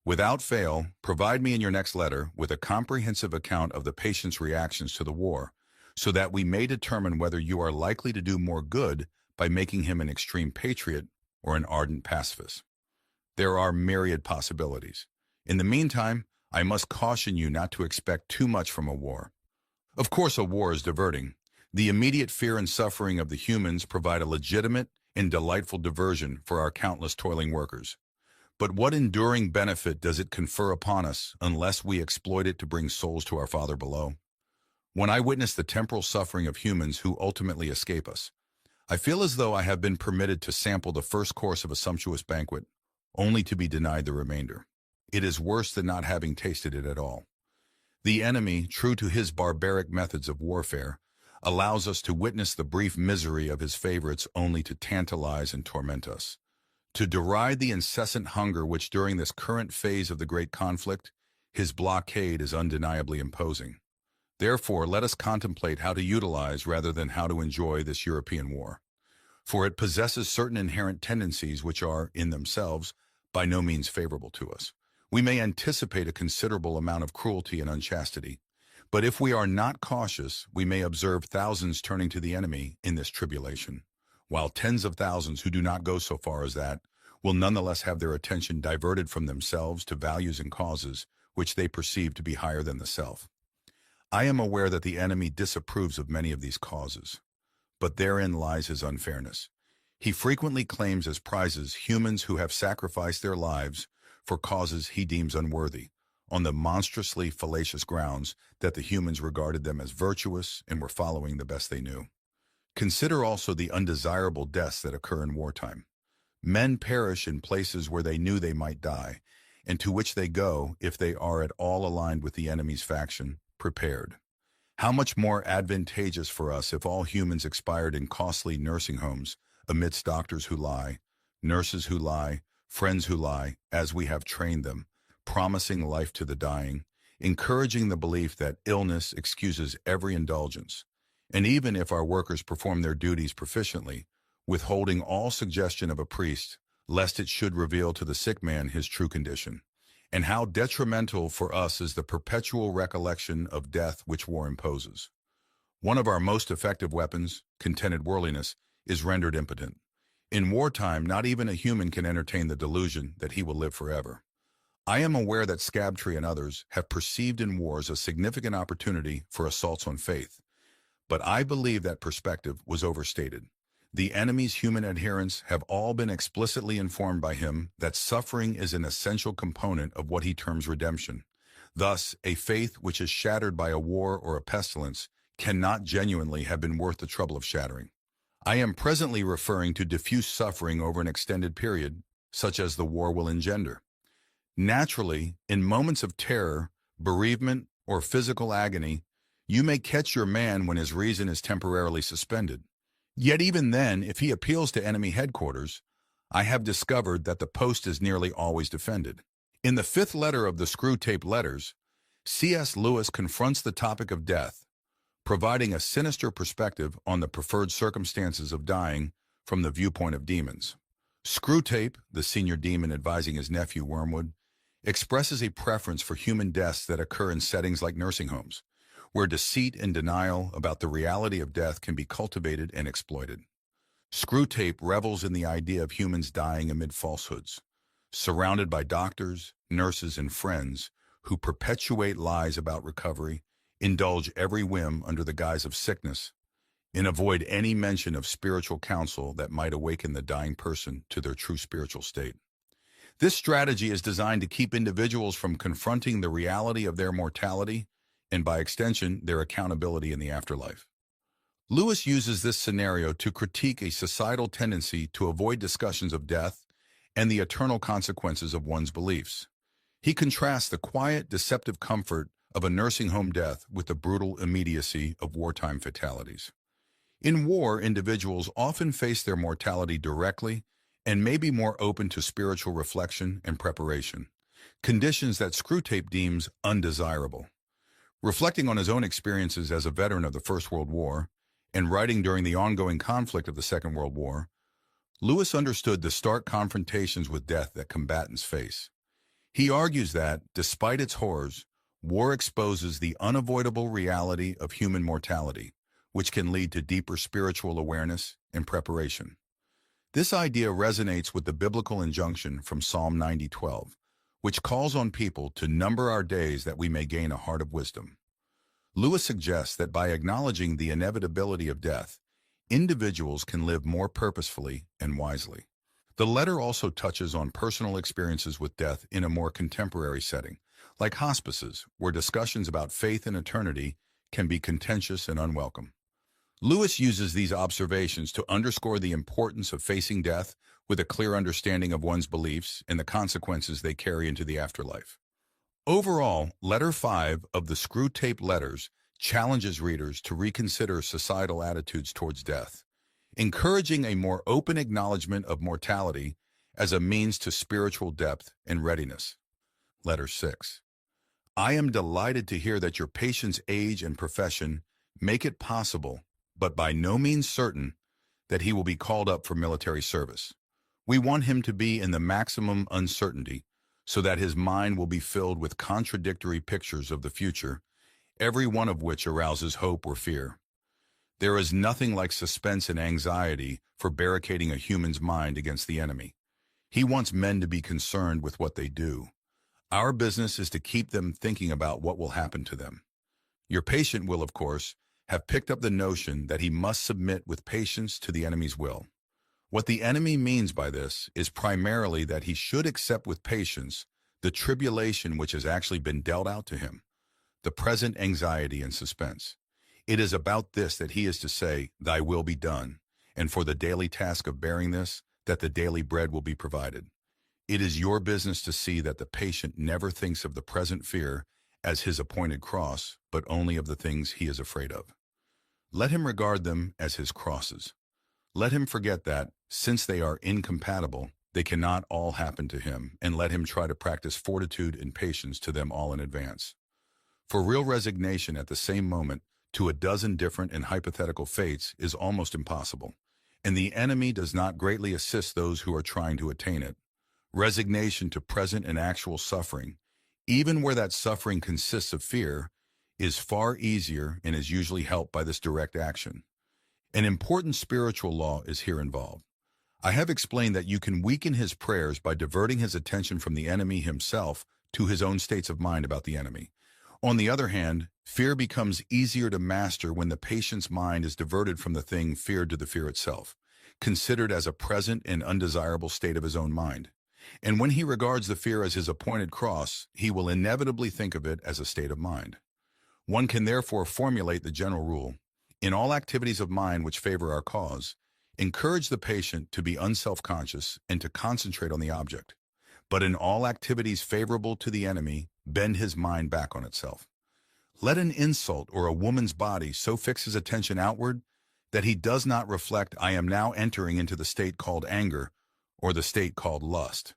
Without fail, provide me in your next letter with a comprehensive account of the patient's reactions to the war, so that we may determine whether you are likely to do more good by making him an extreme patriot or an ardent pacifist. There are myriad possibilities. In the meantime, I must caution you not to expect too much from a war. Of course, a war is diverting. The immediate fear and suffering of the humans provide a legitimate and delightful diversion for our countless toiling workers. But what enduring benefit does it confer upon us unless we exploit it to bring souls to our Father below? When I witness the temporal suffering of humans who ultimately escape us, I feel as though I have been permitted to sample the first course of a sumptuous banquet, only to be denied the remainder. It is worse than not having tasted it at all. The enemy, true to his barbaric methods of warfare, allows us to witness the brief misery of his favorites only to tantalize and torment us, to deride the incessant hunger which during this current phase of the great conflict, his blockade is undeniably imposing. Therefore, let us contemplate how to utilize rather than how to enjoy this European war, for it possesses certain inherent tendencies which are, in themselves, by no means favorable to us. We may anticipate a considerable amount of cruelty and unchastity, but if we are not cautious, we may observe thousands turning to the enemy in this tribulation, while tens of thousands who do not go so far as that will nonetheless have their attention diverted from themselves to values and causes which they perceive to be higher than the self. I am aware that the enemy disapproves of many of these causes, but therein lies his unfairness. He frequently claims as prizes humans who have sacrificed their lives for causes he deems unworthy, on the monstrously fallacious grounds that the humans regarded them as virtuous and were following the best they knew. Consider also the undesirable deaths that occur in wartime. Men perish in places where they knew they might die, and to which they go, if they are at all aligned with the enemy's faction, prepared. How much more advantageous for us if all humans expired in costly nursing homes, amidst doctors who lie, nurses who lie, friends who lie, as we have trained them, promising life to the dying, encouraging the belief that illness excuses every indulgence, and even if our workers perform their duties proficiently, withholding all suggestion of a priest, lest it should reveal to the sick man his true condition. And how detrimental for us is the perpetual recollection of death which war imposes. One of our most effective weapons, contented worldliness, is rendered impotent. In wartime, not even a human can entertain the delusion that he will live forever. I am aware that Screwtape and others have perceived in wars a significant opportunity for assaults on faith, but I believe that perspective was overstated. The enemy's human adherents have all been explicitly informed by him that suffering is an essential component of what he terms redemption. Thus, a faith which is shattered by a war or a pestilence cannot genuinely have been worth the trouble of shattering. I am presently referring to diffuse suffering over an extended period, such as the war will engender. Naturally, in moments of terror, bereavement, or physical agony, you may catch your man when his reason is temporarily suspended. Yet even then, if he appeals to enemy headquarters, I have discovered that the post is nearly always defended. In the 5th letter of the Screwtape letters, C.S. Lewis confronts the topic of death, providing a sinister perspective on the preferred circumstances of dying from the viewpoint of demons. Screwtape, the senior demon advising his nephew Wormwood, expresses a preference for human deaths that occur in settings like nursing homes, where deceit and denial about the reality of death can be cultivated and exploited. Screwtape revels in the idea of humans dying amid falsehoods, surrounded by doctors, nurses, and friends who perpetuate lies about recovery, indulge every whim under the guise of sickness, and avoid any mention of spiritual counsel that might awaken the dying person to their true spiritual state. This strategy is designed to keep individuals from confronting the reality of their mortality and by extension, their accountability in the afterlife. Lewis uses this scenario to critique a societal tendency to avoid discussions of death and the eternal consequences of one's beliefs. He contrasts the quiet, deceptive comfort of a nursing home death with the brutal immediacy of wartime fatalities. In war, individuals often face their mortality directly and may be more open to spiritual reflection and preparation, conditions that Screwtape deems undesirable. Reflecting on his own experiences as a veteran of the First World War and writing during the ongoing conflict of the Second World War, Lewis understood the stark confrontations with death that combatants face. He argues that, despite its horrors, war exposes the unavoidable reality of human mortality, which can lead to deeper spiritual awareness and preparation. This idea resonates with the biblical injunction from Psalm 90:12, which calls on people to number our days that we may gain a heart of wisdom. Lewis suggests that by acknowledging the inevitability of death, individuals can live more purposefully and wisely. The letter also touches on personal experiences with death in a more contemporary setting, like hospices, where discussions about faith and eternity can be contentious and unwelcome. Lewis uses these observations to underscore the importance of facing death with a clear understanding of one's beliefs and the consequences they carry into the afterlife. Overall, Letter 5 of the Screwtape letters challenges readers to reconsider societal attitudes towards death, encouraging a more open acknowledgement of mortality as a means to spiritual depth and readiness. Letter 6. I am delighted to hear that your patient's age and profession make it possible, but by no means certain, that he will be called up for military service. We want him to be in the maximum uncertainty so that his mind will be filled with contradictory pictures of the future, every one of which arouses hope or fear. There is nothing like suspense and anxiety for barricading a human's mind against the enemy. He wants men to be concerned with what they do. Our business is to keep them thinking about what will happen to them. Your patient will, of course, have picked up the notion that he must submit with patience to the enemy's will. What the enemy means by this is primarily that he should accept with patience the tribulation which has actually been dealt out to him, the present anxiety and suspense. It is about this that he is to say, "Thy will be done," and for the daily task of bearing this, that the daily bread will be provided. It is your business to see that the patient never thinks of the present fear as his appointed cross, but only of the things he is afraid of. Let him regard them as his crosses. Let him forget that, since they are incompatible, they cannot all happen to him, and let him try to practice fortitude and patience to them all in advance. For real resignation at the same moment to a dozen different and hypothetical fates is almost impossible, and the enemy does not greatly assist those who are trying to attain it. Resignation to present and actual suffering, even where that suffering consists of fear, is far easier and is usually helped by this direct action. An important spiritual law is here involved. I have explained that you can weaken his prayers by diverting his attention from the enemy himself to his own states of mind about the enemy. On the other hand, fear becomes easier to master when the patient's mind is diverted from the thing feared to the fear itself, considered as a present and undesirable state of his own mind. And when he regards the fear as his appointed cross, he will inevitably think of it as a state of mind. One can therefore formulate the general rule: in all activities of mind which favor our cause, encourage the patient to be unself-conscious and to concentrate on the object. But in all activities favorable to the enemy, bend his mind back on itself. Let an insult or a woman's body so fix his attention outward that he does not reflect, I am now entering into the state called anger or the state called lust.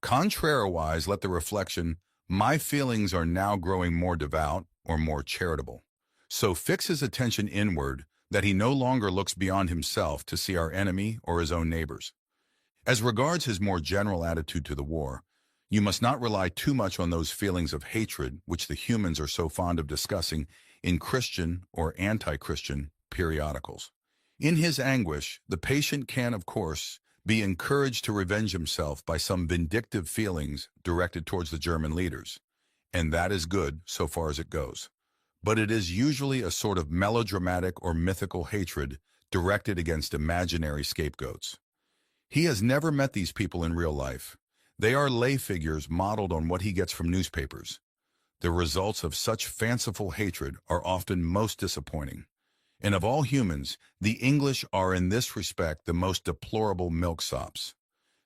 Contrariwise, let the reflection, my feelings are now growing more devout or more charitable, so fix his attention inward that he no longer looks beyond himself to see our enemy or his own neighbors. As regards his more general attitude to the war, you must not rely too much on those feelings of hatred which the humans are so fond of discussing in Christian or anti-Christian periodicals. In his anguish, the patient can, of course, be encouraged to revenge himself by some vindictive feelings directed towards the German leaders, and that is good so far as it goes. But it is usually a sort of melodramatic or mythical hatred directed against imaginary scapegoats. He has never met these people in real life. They are lay figures modeled on what he gets from newspapers. The results of such fanciful hatred are often most disappointing. And of all humans, the English are in this respect the most deplorable milksops.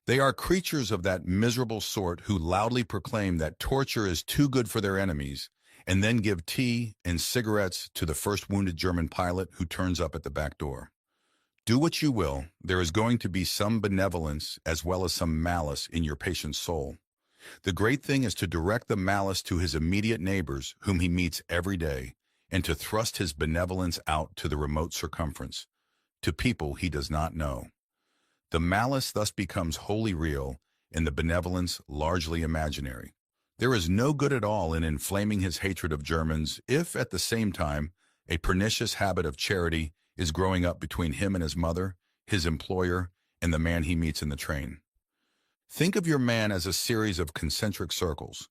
They are creatures of that miserable sort who loudly proclaim that torture is too good for their enemies, and then give tea and cigarettes to the first wounded German pilot who turns up at the back door. Do what you will, there is going to be some benevolence as well as some malice in your patient's soul. The great thing is to direct the malice to his immediate neighbors whom he meets every day, and to thrust his benevolence out to the remote circumference, to people he does not know. The malice thus becomes wholly real, and the benevolence largely imaginary. There is no good at all in inflaming his hatred of Germans if, at the same time, a pernicious habit of charity is growing up between him and his mother, his employer, and the man he meets in the train. Think of your man as a series of concentric circles,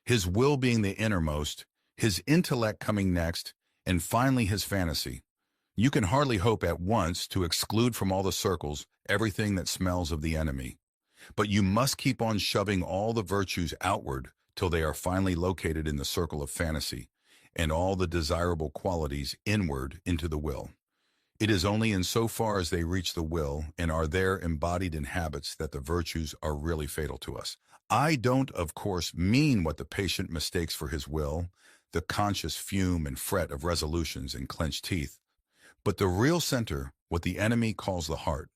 his will being the innermost, his intellect coming next, and finally his fantasy. You can hardly hope at once to exclude from all the circles everything that smells of the enemy. But you must keep on shoving all the virtues outward till they are finally located in the circle of fantasy, and all the desirable qualities inward into the will. It is only in so far as they reach the will and are there embodied in habits that the virtues are really fatal to us. I don't, of course, mean what the patient mistakes for his will, the conscious fume and fret of resolutions and clenched teeth, but the real center, what the enemy calls the heart.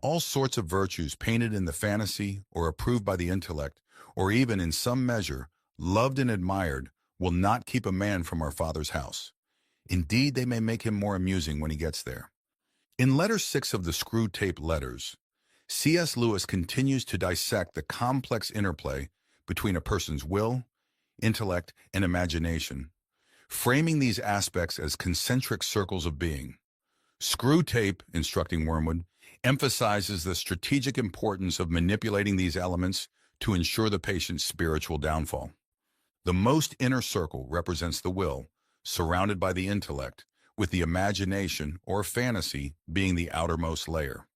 All sorts of virtues painted in the fantasy or approved by the intellect, or even in some measure, loved and admired, will not keep a man from our Father's house. Indeed, they may make him more amusing when he gets there. In letter 6 of the Screwtape letters, C.S. Lewis continues to dissect the complex interplay between a person's will, intellect, and imagination, framing these aspects as concentric circles of being. Screwtape, instructing Wormwood, emphasizes the strategic importance of manipulating these elements to ensure the patient's spiritual downfall. The most inner circle represents the will, surrounded by the intellect, with the imagination or fantasy being the outermost layer.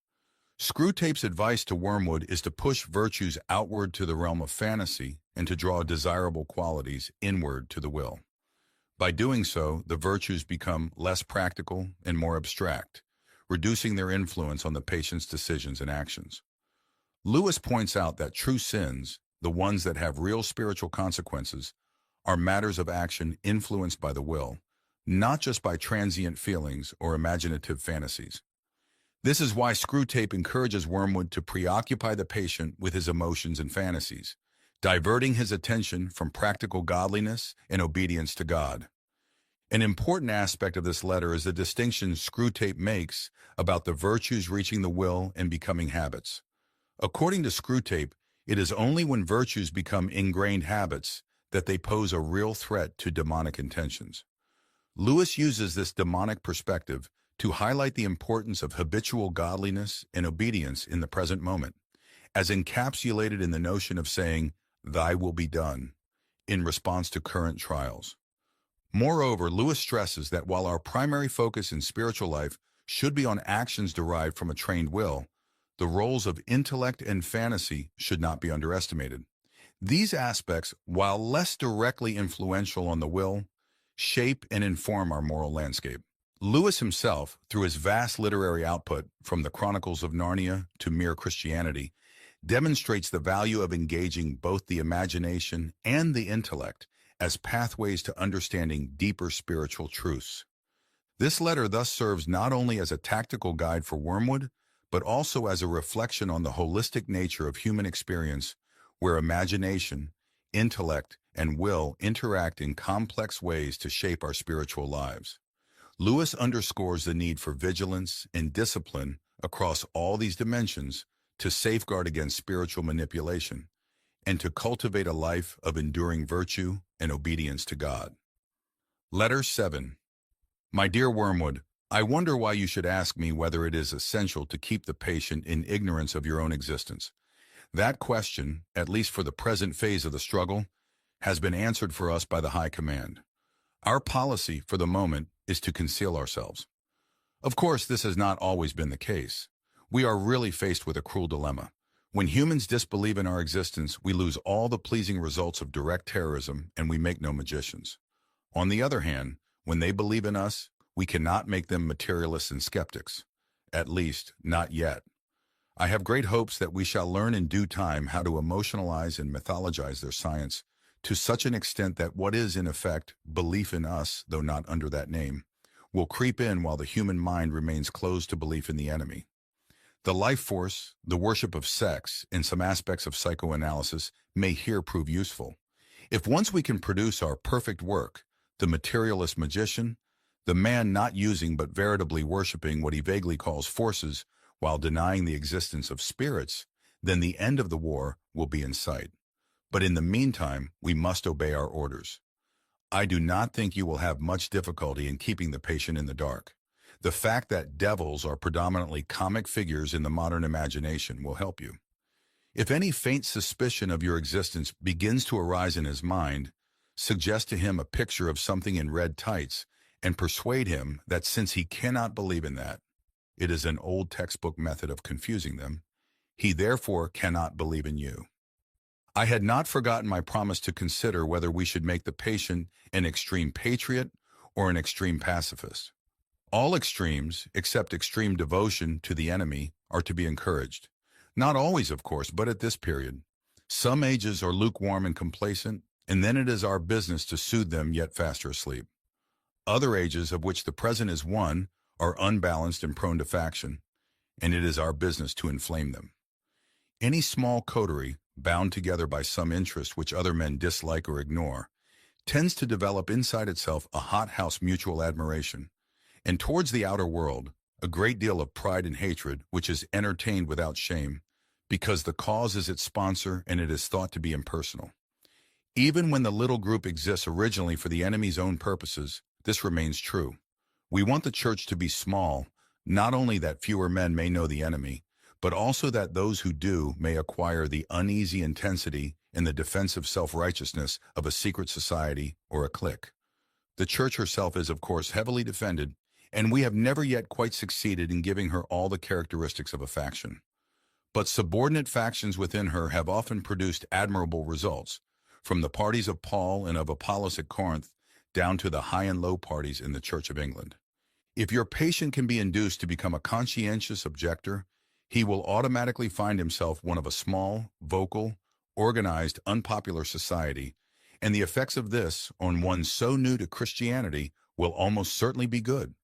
Screwtape's advice to Wormwood is to push virtues outward to the realm of fantasy and to draw desirable qualities inward to the will. By doing so, the virtues become less practical and more abstract, reducing their influence on the patient's decisions and actions. Lewis points out that true sins, the ones that have real spiritual consequences, are matters of action influenced by the will, not just by transient feelings or imaginative fantasies. This is why Screwtape encourages Wormwood to preoccupy the patient with his emotions and fantasies, diverting his attention from practical godliness and obedience to God. An important aspect of this letter is the distinction Screwtape makes about the virtues reaching the will and becoming habits. According to Screwtape, it is only when virtues become ingrained habits that they pose a real threat to demonic intentions. Lewis uses this demonic perspective to highlight the importance of habitual godliness and obedience in the present moment, as encapsulated in the notion of saying, "Thy will be done," in response to current trials. Moreover, Lewis stresses that while our primary focus in spiritual life should be on actions derived from a trained will, the roles of intellect and fantasy should not be underestimated. These aspects, while less directly influential on the will, shape and inform our moral landscape. Lewis himself, through his vast literary output from the Chronicles of Narnia to Mere Christianity, demonstrates the value of engaging both the imagination and the intellect as pathways to understanding deeper spiritual truths. This letter thus serves not only as a tactical guide for Wormwood, but also as a reflection on the holistic nature of human experience, where imagination, intellect, and will interact in complex ways to shape our spiritual lives. Lewis underscores the need for vigilance and discipline across all these dimensions to safeguard against spiritual manipulation and to cultivate a life of enduring virtue and obedience to God. Letter 7. My dear Wormwood, I wonder why you should ask me whether it is essential to keep the patient in ignorance of your own existence. That question, at least for the present phase of the struggle, has been answered for us by the High Command. Our policy, for the moment, is to conceal ourselves. Of course, this has not always been the case. We are really faced with a cruel dilemma. When humans disbelieve in our existence, we lose all the pleasing results of direct terrorism and we make no magicians. On the other hand, when they believe in us, we cannot make them materialists and skeptics. At least, not yet. I have great hopes that we shall learn in due time how to emotionalize and mythologize their science to such an extent that what is, in effect, belief in us, though not under that name, will creep in while the human mind remains closed to belief in the enemy. The life force, the worship of sex, and some aspects of psychoanalysis may here prove useful. If once we can produce our perfect work, the materialist magician, the man not using but veritably worshiping what he vaguely calls forces while denying the existence of spirits, then the end of the war will be in sight. But in the meantime, we must obey our orders. I do not think you will have much difficulty in keeping the patient in the dark. The fact that devils are predominantly comic figures in the modern imagination will help you. If any faint suspicion of your existence begins to arise in his mind, suggest to him a picture of something in red tights and persuade him that since he cannot believe in that, it is an old textbook method of confusing them, he therefore cannot believe in you. I had not forgotten my promise to consider whether we should make the patient an extreme patriot or an extreme pacifist. All extremes, except extreme devotion to the enemy, are to be encouraged. Not always, of course, but at this period. Some ages are lukewarm and complacent, and then it is our business to soothe them yet faster asleep. Other ages, of which the present is one, are unbalanced and prone to faction, and it is our business to inflame them. Any small coterie, bound together by some interest which other men dislike or ignore, tends to develop inside itself a hothouse mutual admiration, and towards the outer world, a great deal of pride and hatred which is entertained without shame, because the cause is its sponsor and it is thought to be impersonal. Even when the little group exists originally for the enemy's own purposes, this remains true. We want the church to be small, not only that fewer men may know the enemy, but also that those who do may acquire the uneasy intensity and the defensive self-righteousness of a secret society or a clique. The church herself is, of course, heavily defended, and we have never yet quite succeeded in giving her all the characteristics of a faction. But subordinate factions within her have often produced admirable results, from the parties of Paul and of Apollos at Corinth down to the high and low parties in the Church of England. If your patient can be induced to become a conscientious objector, he will automatically find himself one of a small, vocal, organized, unpopular society, and the effects of this on one so new to Christianity will almost certainly be good.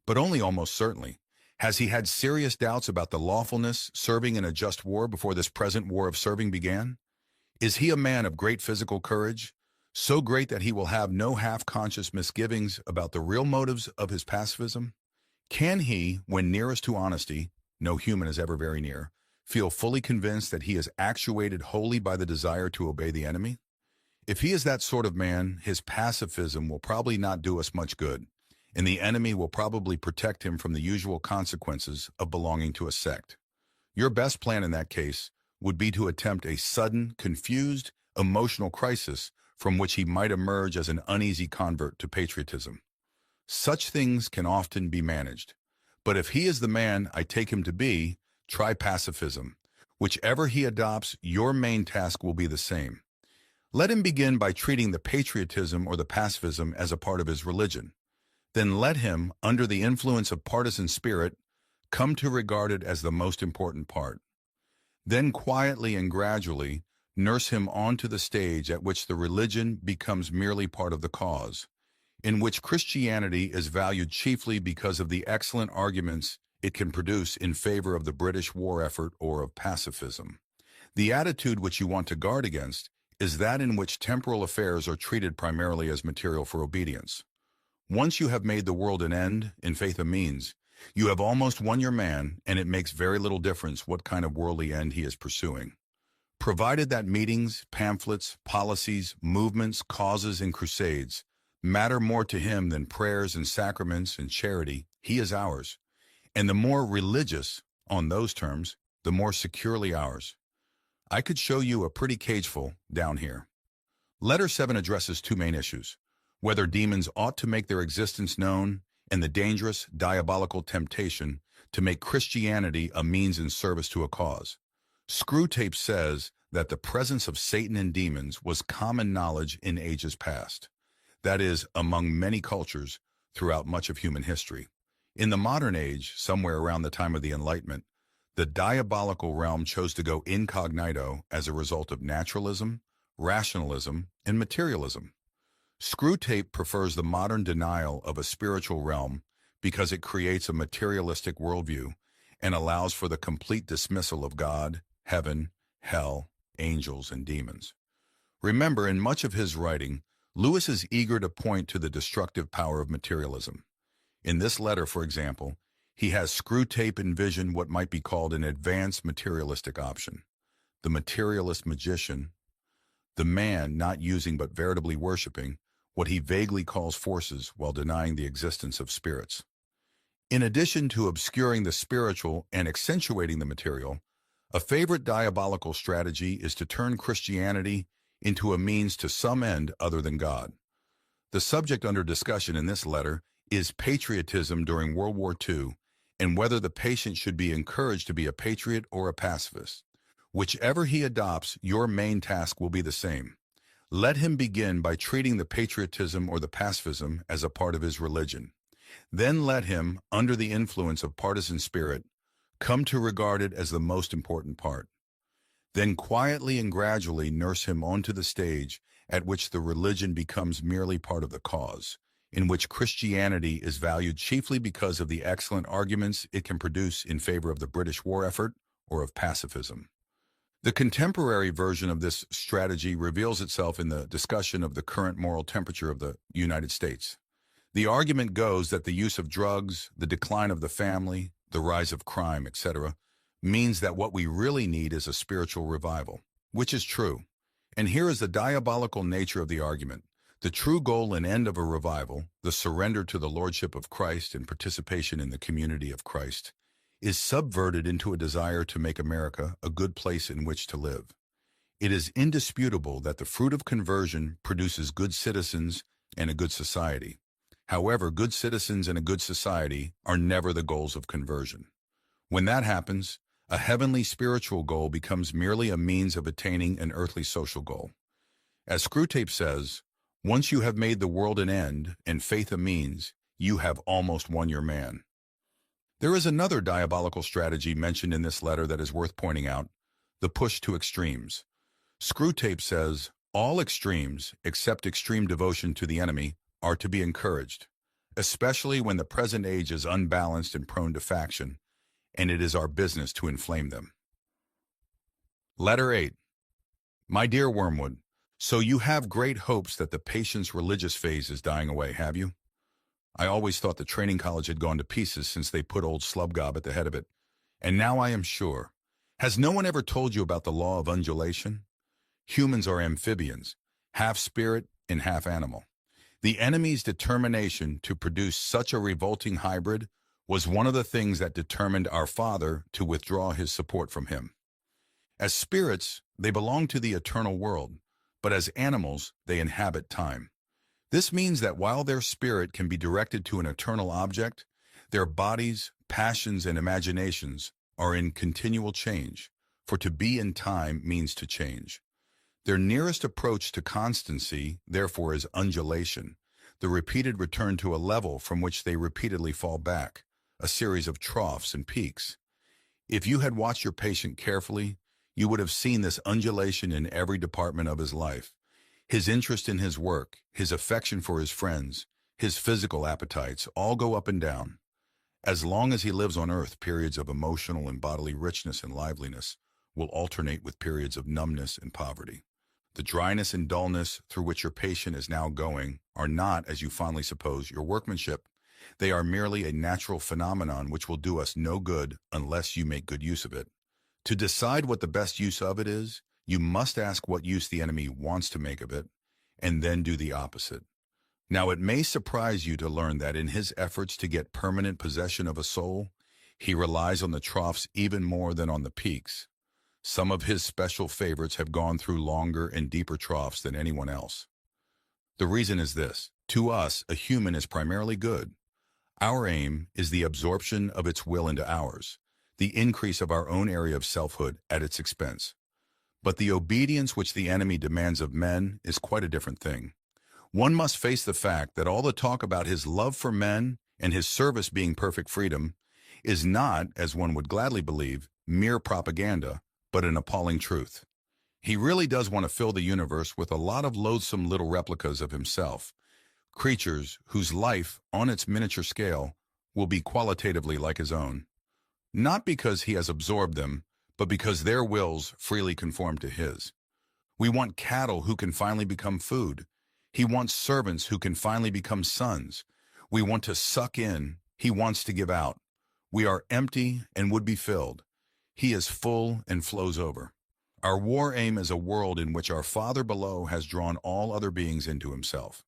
But only almost certainly. Has he had serious doubts about the lawfulness serving in a just war before this present war of serving began? Is he a man of great physical courage, so great that he will have no half-conscious misgivings about the real motives of his pacifism? Can he, when nearest to honesty, no human is ever very near, feel fully convinced that he is actuated wholly by the desire to obey the enemy? If he is that sort of man, his pacifism will probably not do us much good, and the enemy will probably protect him from the usual consequences of belonging to a sect. Your best plan in that case would be to attempt a sudden, confused, emotional crisis from which he might emerge as an uneasy convert to patriotism. Such things can often be managed. But if he is the man I take him to be, try pacifism. Whichever he adopts, your main task will be the same. Let him begin by treating the patriotism or the pacifism as a part of his religion. Then let him, under the influence of partisan spirit, come to regard it as the most important part. Then quietly and gradually nurse him onto the stage at which the religion becomes merely part of the cause, in which Christianity is valued chiefly because of the excellent arguments it can produce in favor of the British war effort or of pacifism. The attitude which you want to guard against is that in which temporal affairs are treated primarily as material for obedience. Once you have made the world an end, in faith a means, you have almost won your man, and it makes very little difference what kind of worldly end he is pursuing. Provided that meetings, pamphlets, policies, movements, causes, and crusades matter more to him than prayers and sacraments and charity, he is ours. And the more religious, on those terms, the more securely ours. I could show you a pretty cageful down here. Letter 7 addresses two main issues: whether demons ought to make their existence known, and the dangerous, diabolical temptation to make Christianity a means in service to a cause. Screwtape says that the presence of Satan and demons was common knowledge in ages past. That is, among many cultures throughout much of human history. In the modern age, somewhere around the time of the Enlightenment, the diabolical realm chose to go incognito as a result of naturalism, rationalism, and materialism. Screwtape prefers the modern denial of a spiritual realm because it creates a materialistic worldview and allows for the complete dismissal of God, heaven, hell, angels, and demons. Remember, in much of his writing, Lewis is eager to point to the destructive power of materialism. In this letter, for example, he has Screwtape envision what might be called an advanced materialistic option. The materialist magician, the man not using but veritably worshiping what he vaguely calls forces while denying the existence of spirits. In addition to obscuring the spiritual and accentuating the material, a favorite diabolical strategy is to turn Christianity into a means to some end other than God. The subject under discussion in this letter is patriotism during World War II and whether the patient should be encouraged to be a patriot or a pacifist. Whichever he adopts, your main task will be the same. Let him begin by treating the patriotism or the pacifism as a part of his religion. Then let him, under the influence of partisan spirit, come to regard it as the most important part. Then quietly and gradually nurse him onto the stage at which the religion becomes merely part of the cause, in which Christianity is valued chiefly because of the excellent arguments it can produce in favor of the British war effort or of pacifism. The contemporary version of this strategy reveals itself in the discussion of the current moral temperature of the United States. The argument goes that the use of drugs, the decline of the family, the rise of crime, etc., means that what we really need is a spiritual revival, which is true. And here is the diabolical nature of the argument. The true goal and end of a revival, the surrender to the lordship of Christ and participation in the community of Christ, is subverted into a desire to make America a good place in which to live. It is indisputable that the fruit of conversion produces good citizens and a good society. However, good citizens and a good society are never the goals of conversion. When that happens, a heavenly spiritual goal becomes merely a means of attaining an earthly social goal. As Screwtape says, once you have made the world an end and faith a means, you have almost won your man. There is another diabolical strategy mentioned in this letter that is worth pointing out, the push to extremes. Screwtape says, all extremes, except extreme devotion to the enemy, are to be encouraged, especially when the present age is unbalanced and prone to faction, and it is our business to inflame them. Letter 8. My dear Wormwood, so you have great hopes that the patient's religious phase is dying away, have you? I always thought the training college had gone to pieces since they put old Slubgob at the head of it. And now I am sure. Has no one ever told you about the law of undulation? Humans are amphibians, half spirit and half animal. The enemy's determination to produce such a revolting hybrid was one of the things that determined our father to withdraw his support from him. As spirits, they belong to the eternal world, but as animals, they inhabit time. This means that while their spirit can be directed to an eternal object, their bodies, passions, and imaginations are in continual change, for to be in time means to change. Their nearest approach to constancy, therefore, is undulation, the repeated return to a level from which they repeatedly fall back, a series of troughs and peaks. If you had watched your patient carefully, you would have seen this undulation in every department of his life. His interest in his work, his affection for his friends, his physical appetites all go up and down. As long as he lives on earth, periods of emotional and bodily richness and liveliness will alternate with periods of numbness and poverty. The dryness and dullness through which your patient is now going are not, as you fondly suppose, your workmanship. They are merely a natural phenomenon which will do us no good unless you make good use of it. To decide what the best use of it is, you must ask what use the enemy wants to make of it, and then do the opposite. Now, it may surprise you to learn that in his efforts to get permanent possession of a soul, he relies on the troughs even more than on the peaks. Some of his special favorites have gone through longer and deeper troughs than anyone else. The reason is this: to us, a human is primarily good. Our aim is the absorption of its will into ours, the increase of our own area of selfhood at its expense. But the obedience which the enemy demands of men is quite a different thing. One must face the fact that all the talk about his love for men and his service being perfect freedom is not, as one would gladly believe, mere propaganda, but an appalling truth. He really does want to fill the universe with a lot of loathsome little replicas of himself, creatures whose life, on its miniature scale, will be qualitatively like his own. Not because he has absorbed them, but because their wills freely conform to his. We want cattle who can finally become food. He wants servants who can finally become sons. We want to suck in. He wants to give out. We are empty and would be filled. He is full and flows over. Our war aim is a world in which our Father below has drawn all other beings into himself.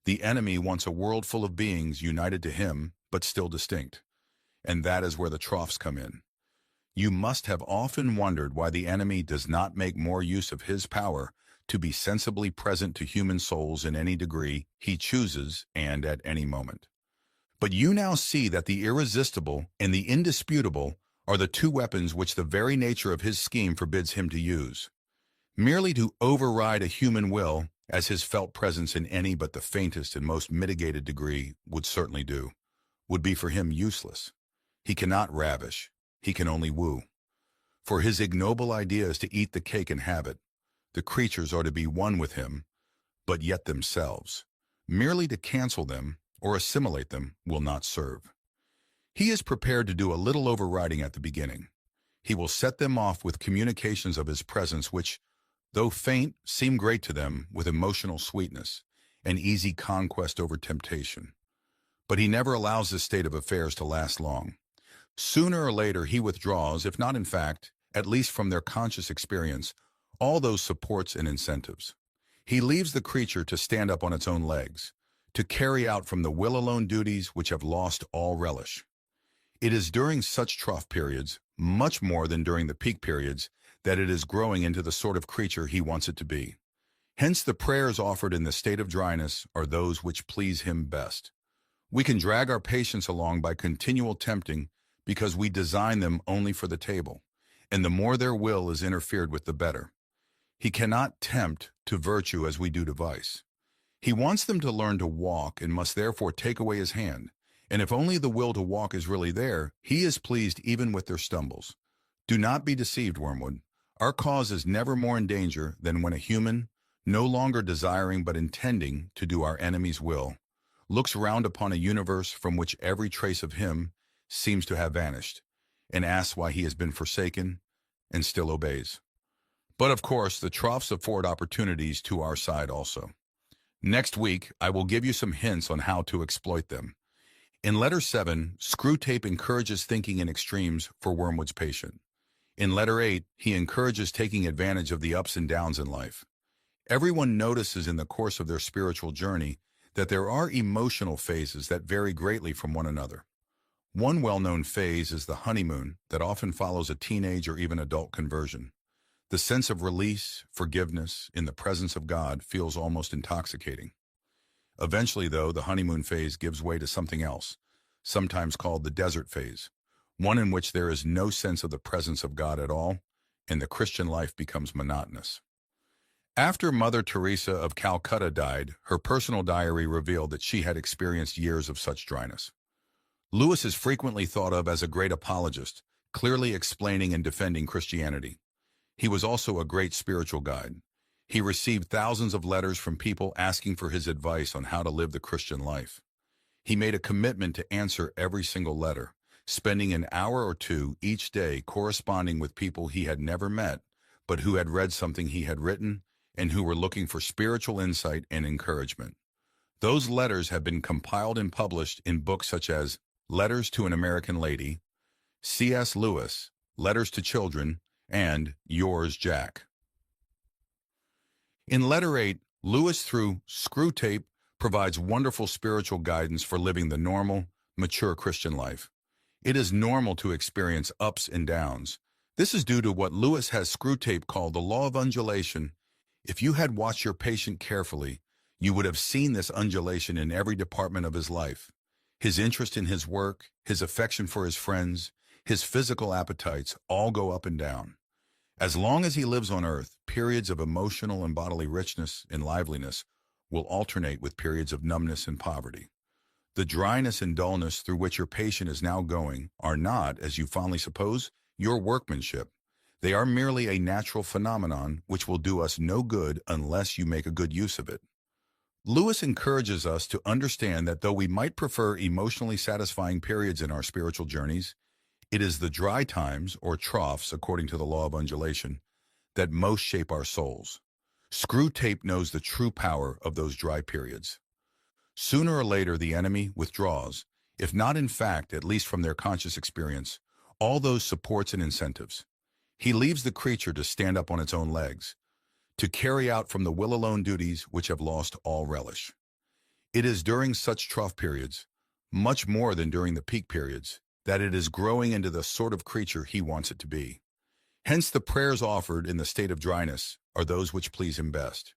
The enemy wants a world full of beings united to him, but still distinct. And that is where the troughs come in. You must have often wondered why the enemy does not make more use of his power to be sensibly present to human souls in any degree he chooses and at any moment. But you now see that the irresistible and the indisputable are the two weapons which the very nature of his scheme forbids him to use. Merely to override a human will, as his felt presence in any but the faintest and most mitigated degree would certainly do, would be for him useless. He cannot ravish. He can only woo. For his ignoble idea is to eat the cake and have it. The creatures are to be one with him, but yet themselves. Merely to cancel them or assimilate them will not serve. He is prepared to do a little overriding at the beginning. He will set them off with communications of his presence which, though faint, seem great to them with emotional sweetness, an easy conquest over temptation. But he never allows this state of affairs to last long. Sooner or later he withdraws, if not in fact, at least from their conscious experience, all those supports and incentives. He leaves the creature to stand up on its own legs, to carry out from the will alone duties which have lost all relish. It is during such trough periods, much more than during the peak periods, that it is growing into the sort of creature he wants it to be. Hence the prayers offered in the state of dryness are those which please him best. We can drag our patients along by continual tempting because we design them only for the table, and the more their will is interfered with, the better. He cannot tempt to virtue as we do to vice. He wants them to learn to walk and must therefore take away his hand. And if only the will to walk is really there, he is pleased even with their stumbles. Do not be deceived, Wormwood. Our cause is never more in danger than when a human, no longer desiring but intending to do our enemy's will, looks round upon a universe from which every trace of him seems to have vanished, and asks why he has been forsaken, and still obeys. But of course, the troughs afford opportunities to our side also. Next week, I will give you some hints on how to exploit them. In Letter 7, Screwtape encourages thinking in extremes for Wormwood's patient. In Letter 8, he encourages taking advantage of the ups and downs in life. Everyone notices in the course of their spiritual journey that there are emotional phases that vary greatly from one another. One well-known phase is the honeymoon that often follows a teenage or even adult conversion. The sense of release, forgiveness, in the presence of God feels almost intoxicating. Eventually, though, the honeymoon phase gives way to something else, sometimes called the desert phase, one in which there is no sense of the presence of God at all, and the Christian life becomes monotonous. After Mother Teresa of Calcutta died, her personal diary revealed that she had experienced years of such dryness. Lewis is frequently thought of as a great apologist, clearly explaining and defending Christianity. He was also a great spiritual guide. He received thousands of letters from people asking for his advice on how to live the Christian life. He made a commitment to answer every single letter, spending an hour or two each day corresponding with people he had never met, but who had read something he had written and who were looking for spiritual insight and encouragement. Those letters have been compiled and published in books such as Letters to an American Lady, C.S. Lewis, Letters to Children, and Yours, Jack. In Letter 8, Lewis, through Screwtape, provides wonderful spiritual guidance for living the normal, mature Christian life. It is normal to experience ups and downs. This is due to what Lewis has Screwtape called the law of undulation. If you had watched your patient carefully, you would have seen this undulation in every department of his life. His interest in his work, his affection for his friends, his physical appetites all go up and down. As long as he lives on earth, periods of emotional and bodily richness and liveliness will alternate with periods of numbness and poverty. The dryness and dullness through which your patient is now going are not, as you fondly suppose, your workmanship. They are merely a natural phenomenon which will do us no good unless you make a good use of it. Lewis encourages us to understand that though we might prefer emotionally satisfying periods in our spiritual journeys, it is the dry times, or troughs, according to the law of undulation, that most shape our souls. Screwtape knows the true power of those dry periods. Sooner or later, the enemy withdraws, if not in fact, at least from their conscious experience, all those supports and incentives. He leaves the creature to stand up on its own legs, to carry out from the will alone duties which have lost all relish. It is during such trough periods, much more than during the peak periods, that it is growing into the sort of creature he wants it to be. Hence the prayers offered in the state of dryness are those which please him best.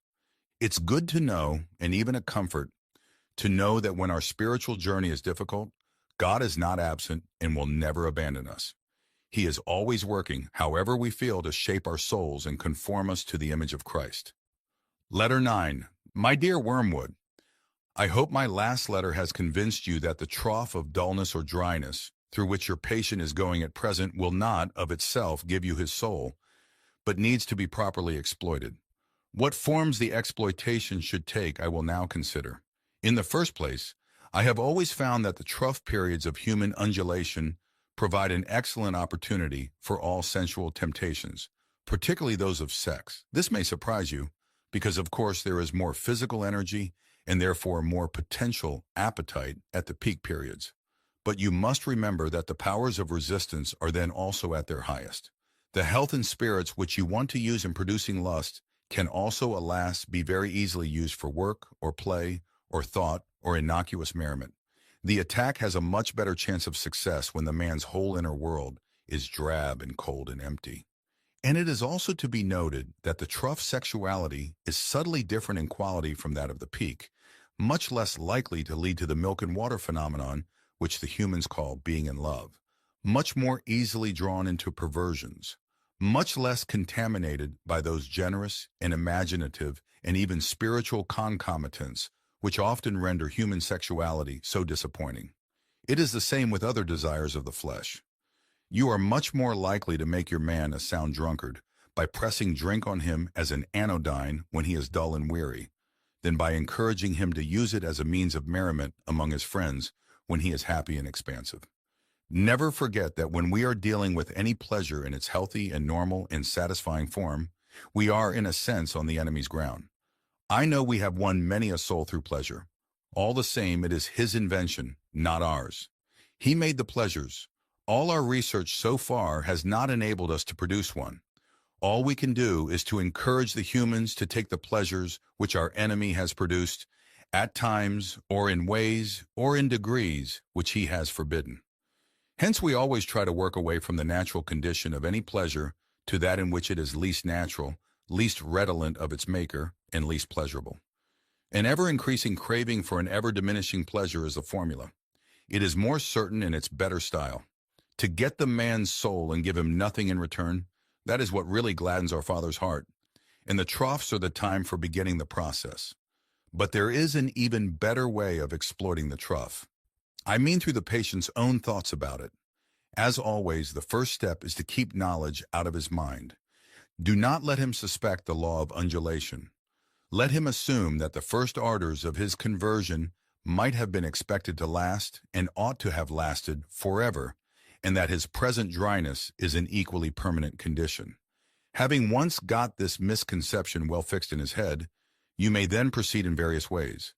It's good to know, and even a comfort, to know that when our spiritual journey is difficult, God is not absent and will never abandon us. He is always working, however we feel, to shape our souls and conform us to the image of Christ. Letter 9. My dear Wormwood, I hope my last letter has convinced you that the trough of dullness or dryness through which your patient is going at present will not, of itself, give you his soul, but needs to be properly exploited. What forms the exploitation should take, I will now consider. In the first place, I have always found that the trough periods of human undulation provide an excellent opportunity for all sensual temptations, particularly those of sex. This may surprise you, because of course there is more physical energy and therefore more potential appetite at the peak periods. But you must remember that the powers of resistance are then also at their highest. The health and spirits which you want to use in producing lust can also, alas, be very easily used for work or play or thought or innocuous merriment. The attack has a much better chance of success when the man's whole inner world is drab and cold and empty. And it is also to be noted that the trough sexuality is subtly different in quality from that of the peak, much less likely to lead to the milk and water phenomenon which the humans call being in love, much more easily drawn into perversions, much less contaminated by those generous and imaginative and even spiritual concomitants which often render human sexuality so disappointing. It is the same with other desires of the flesh. You are much more likely to make your man a sound drunkard by pressing drink on him as an anodyne when he is dull and weary, than by encouraging him to use it as a means of merriment among his friends when he is happy and expansive. Never forget that when we are dealing with any pleasure in its healthy and normal and satisfying form, we are, in a sense, on the enemy's ground. I know we have won many a soul through pleasure. All the same, it is his invention, not ours. He made the pleasures. All our research so far has not enabled us to produce one. All we can do is to encourage the humans to take the pleasures which our enemy has produced, at times, or in ways, or in degrees, which he has forbidden. Hence we always try to work away from the natural condition of any pleasure to that in which it is least natural, least redolent of its maker, and least pleasurable. An ever-increasing craving for an ever-diminishing pleasure is the formula. It is more certain in its better style. To get the man's soul and give him nothing in return, that is what really gladdens our Father's heart. And the troughs are the time for beginning the process. But there is an even better way of exploiting the trough. I mean through the patient's own thoughts about it. As always, the first step is to keep knowledge out of his mind. Do not let him suspect the law of undulation. Let him assume that the first ardors of his conversion might have been expected to last and ought to have lasted forever, and that his present dryness is an equally permanent condition. Having once got this misconception well fixed in his head, you may then proceed in various ways.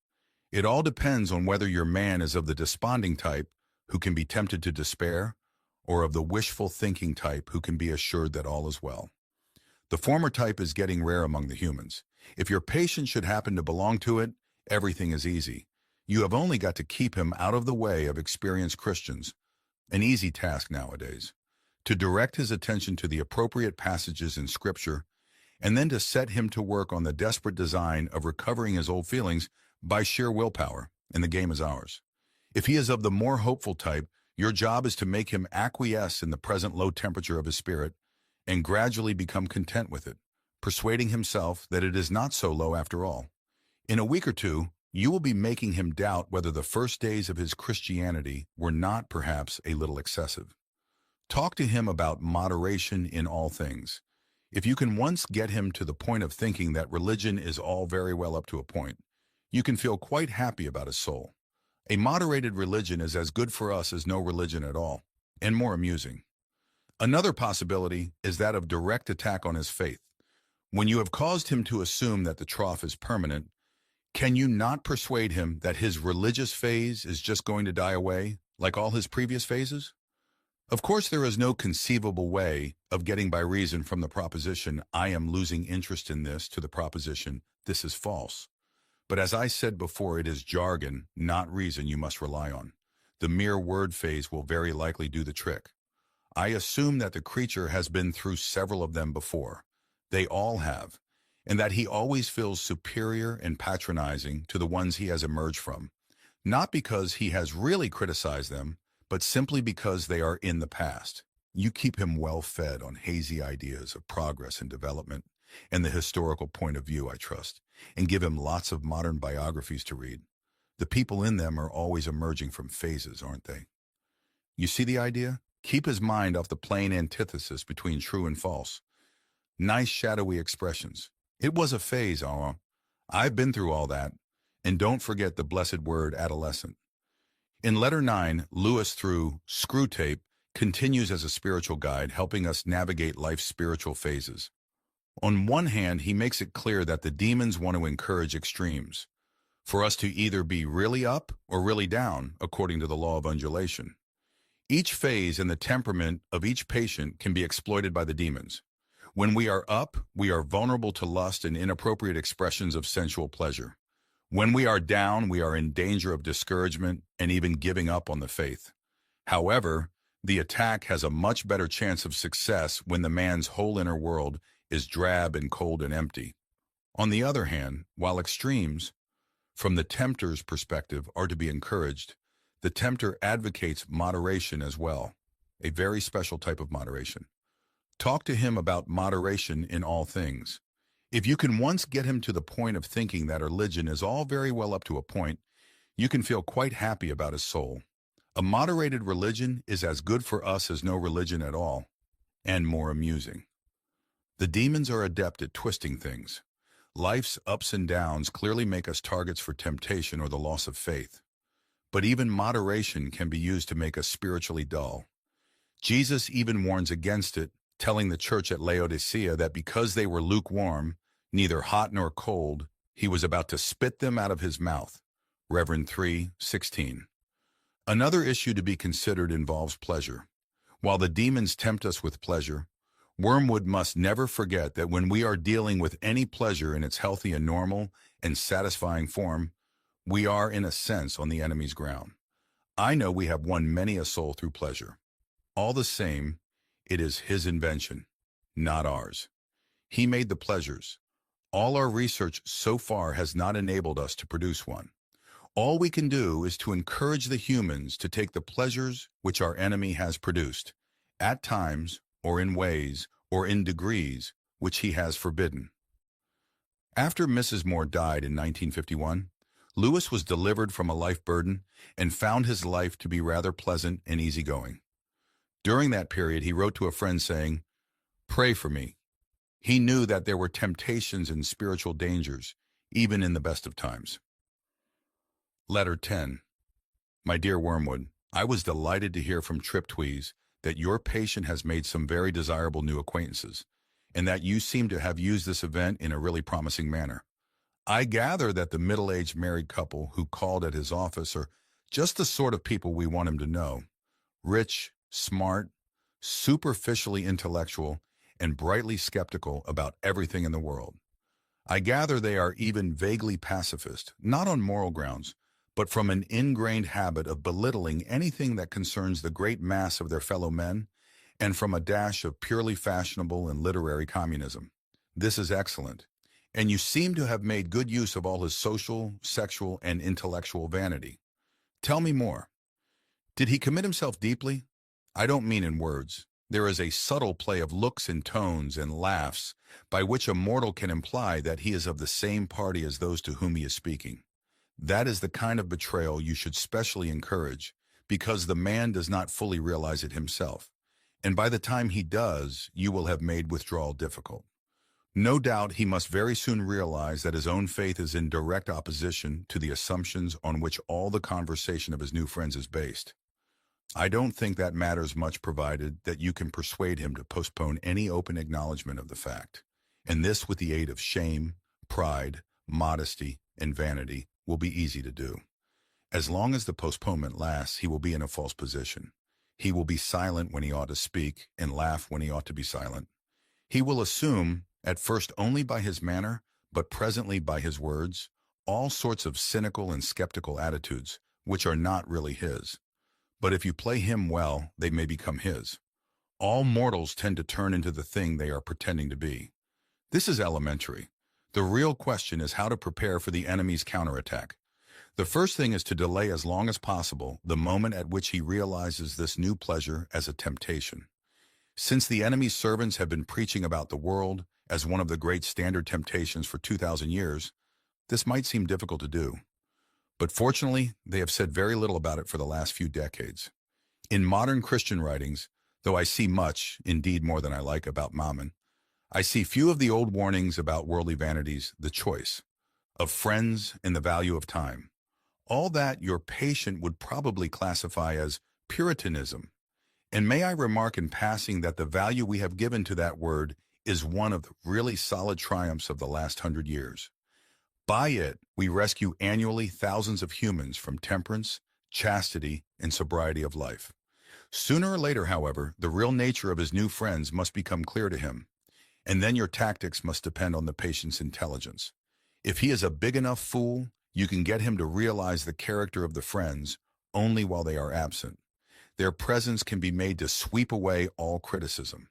It all depends on whether your man is of the desponding type who can be tempted to despair, or of the wishful thinking type who can be assured that all is well. The former type is getting rare among the humans. If your patient should happen to belong to it, everything is easy. You have only got to keep him out of the way of experienced Christians, an easy task nowadays, to direct his attention to the appropriate passages in Scripture, and then to set him to work on the desperate design of recovering his old feelings by sheer willpower, and the game is ours. If he is of the more hopeful type, your job is to make him acquiesce in the present low temperature of his spirit and gradually become content with it, persuading himself that it is not so low after all. In a week or two, you will be making him doubt whether the first days of his Christianity were not perhaps a little excessive. Talk to him about moderation in all things. If you can once get him to the point of thinking that religion is all very well up to a point, you can feel quite happy about his soul. A moderated religion is as good for us as no religion at all, and more amusing. Another possibility is that of direct attack on his faith. When you have caused him to assume that the trough is permanent, can you not persuade him that his religious phase is just going to die away, like all his previous phases? Of course, there is no conceivable way of getting by reason from the proposition, I am losing interest in this, to the proposition, this is false. But as I said before, it is jargon, not reason, you must rely on. The mere word phase will very likely do the trick. I assume that the creature has been through several of them before. They all have, and that he always feels superior and patronizing to the ones he has emerged from, not because he has really criticized them, but simply because they are in the past. You keep him well fed on hazy ideas of progress and development and the historical point of view, I trust, and give him lots of modern biographies to read. The people in them are always emerging from phases, aren't they? You see the idea? Keep his mind off the plain antithesis between true and false. Nice shadowy expressions. It was a phase, I've been through all that. And don't forget the blessed word adolescent. In Letter 9, Lewis, through Screwtape, continues as a spiritual guide, helping us navigate life's spiritual phases. On one hand, he makes it clear that the demons want to encourage extremes, for us to either be really up or really down, according to the law of undulation. Each phase and the temperament of each patient can be exploited by the demons. When we are up, we are vulnerable to lust and inappropriate expressions of sensual pleasure. When we are down, we are in danger of discouragement and even giving up on the faith. However, the attack has a much better chance of success when the man's whole inner world is drab and cold and empty. On the other hand, while extremes, from the tempter's perspective, are to be encouraged, the tempter advocates moderation as well, a very special type of moderation. Talk to him about moderation in all things. If you can once get him to the point of thinking that religion is all very well up to a point, you can feel quite happy about his soul. A moderated religion is as good for us as no religion at all, and more amusing. The demons are adept at twisting things. Life's ups and downs clearly make us targets for temptation or the loss of faith. But even moderation can be used to make us spiritually dull. Jesus even warns against it, telling the church at Laodicea that because they were lukewarm, neither hot nor cold, he was about to spit them out of his mouth. Reverend 3:16. Another issue to be considered involves pleasure. While the demons tempt us with pleasure, Wormwood must never forget that when we are dealing with any pleasure in its healthy and normal and satisfying form, we are, in a sense, on the enemy's ground. I know we have won many a soul through pleasure. All the same, it is his invention, not ours. He made the pleasures. All our research so far has not enabled us to produce one. All we can do is to encourage the humans to take the pleasures which our enemy has produced, at times, or in ways, or in degrees, which he has forbidden. After Mrs. Moore died in 1951, Lewis was delivered from a life burden and found his life to be rather pleasant and easygoing. During that period, he wrote to a friend saying, "Pray for me." He knew that there were temptations and spiritual dangers, even in the best of times. Letter 10. My dear Wormwood, I was delighted to hear from Triptweeze that your patient has made some very desirable new acquaintances, and that you seem to have used this event in a really promising manner. I gather that the middle-aged married couple who called at his office are just the sort of people we want him to know. Rich, smart, superficially intellectual, and brightly skeptical about everything in the world. I gather they are even vaguely pacifist, not on moral grounds, but from an ingrained habit of belittling anything that concerns the great mass of their fellow men, and from a dash of purely fashionable and literary communism. This is excellent, and you seem to have made good use of all his social, sexual, and intellectual vanity. Tell me more. Did he commit himself deeply? I don't mean in words. There is a subtle play of looks and tones and laughs by which a mortal can imply that he is of the same party as those to whom he is speaking. That is the kind of betrayal you should specially encourage, because the man does not fully realize it himself, and by the time he does, you will have made withdrawal difficult. No doubt he must very soon realize that his own faith is in direct opposition to the assumptions on which all the conversation of his new friends is based. I don't think that matters much, provided that you can persuade him to postpone any open acknowledgement of the fact, and this with the aid of shame, pride, modesty, and vanity will be easy to do. As long as the postponement lasts, he will be in a false position. He will be silent when he ought to speak and laugh when he ought to be silent. He will assume, at first only by his manner, but presently by his words, all sorts of cynical and skeptical attitudes, which are not really his. But if you play him well, they may become his. All mortals tend to turn into the thing they are pretending to be. This is elementary. The real question is how to prepare for the enemy's counterattack. The first thing is to delay as long as possible the moment at which he realizes this new pleasure as a temptation. Since the enemy's servants have been preaching about the world as one of the great standard temptations for 2,000 years, this might seem difficult to do. But fortunately, they have said very little about it for the last few decades. In modern Christian writings, though I see much, indeed more than I like, about Mammon, I see few of the old warnings about worldly vanities, the choice of friends, and the value of time. All that your patient would probably classify as Puritanism. And may I remark in passing that the value we have given to that word is one of the really solid triumphs of the last 100 years. By it, we rescue annually thousands of humans from temperance, chastity, and sobriety of life. Sooner or later, however, the real nature of his new friends must become clear to him, and then your tactics must depend on the patient's intelligence. If he is a big enough fool, you can get him to realize the character of the friends only while they are absent. Their presence can be made to sweep away all criticism.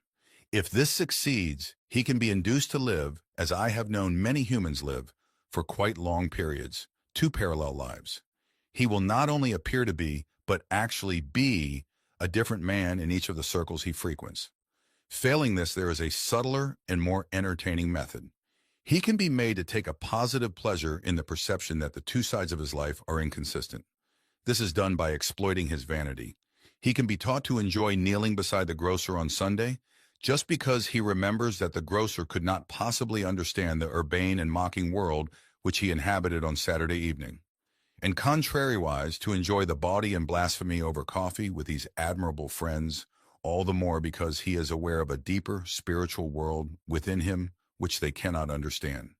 If this succeeds, he can be induced to live, as I have known many humans live, for quite long periods, two parallel lives. He will not only appear to be, but actually be, a different man in each of the circles he frequents. Failing this, there is a subtler and more entertaining method. He can be made to take a positive pleasure in the perception that the two sides of his life are inconsistent. This is done by exploiting his vanity. He can be taught to enjoy kneeling beside the grocer on Sunday just because he remembers that the grocer could not possibly understand the urbane and mocking world which he inhabited on Saturday evening. And contrariwise, to enjoy the bawdy and blasphemy over coffee with these admirable friends, all the more because he is aware of a deeper spiritual world within him which they cannot understand.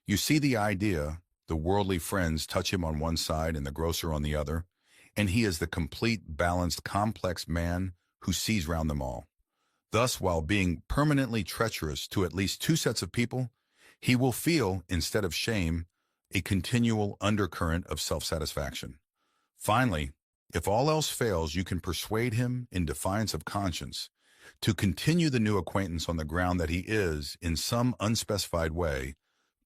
You see the idea. The worldly friends touch him on one side and the grocer on the other, and he is the complete, balanced, complex man who sees round them all. Thus, while being permanently treacherous to at least two sets of people, he will feel, instead of shame, a continual undercurrent of self-satisfaction. Finally, if all else fails, you can persuade him, in defiance of conscience, to continue the new acquaintance on the ground that he is, in some unspecified way,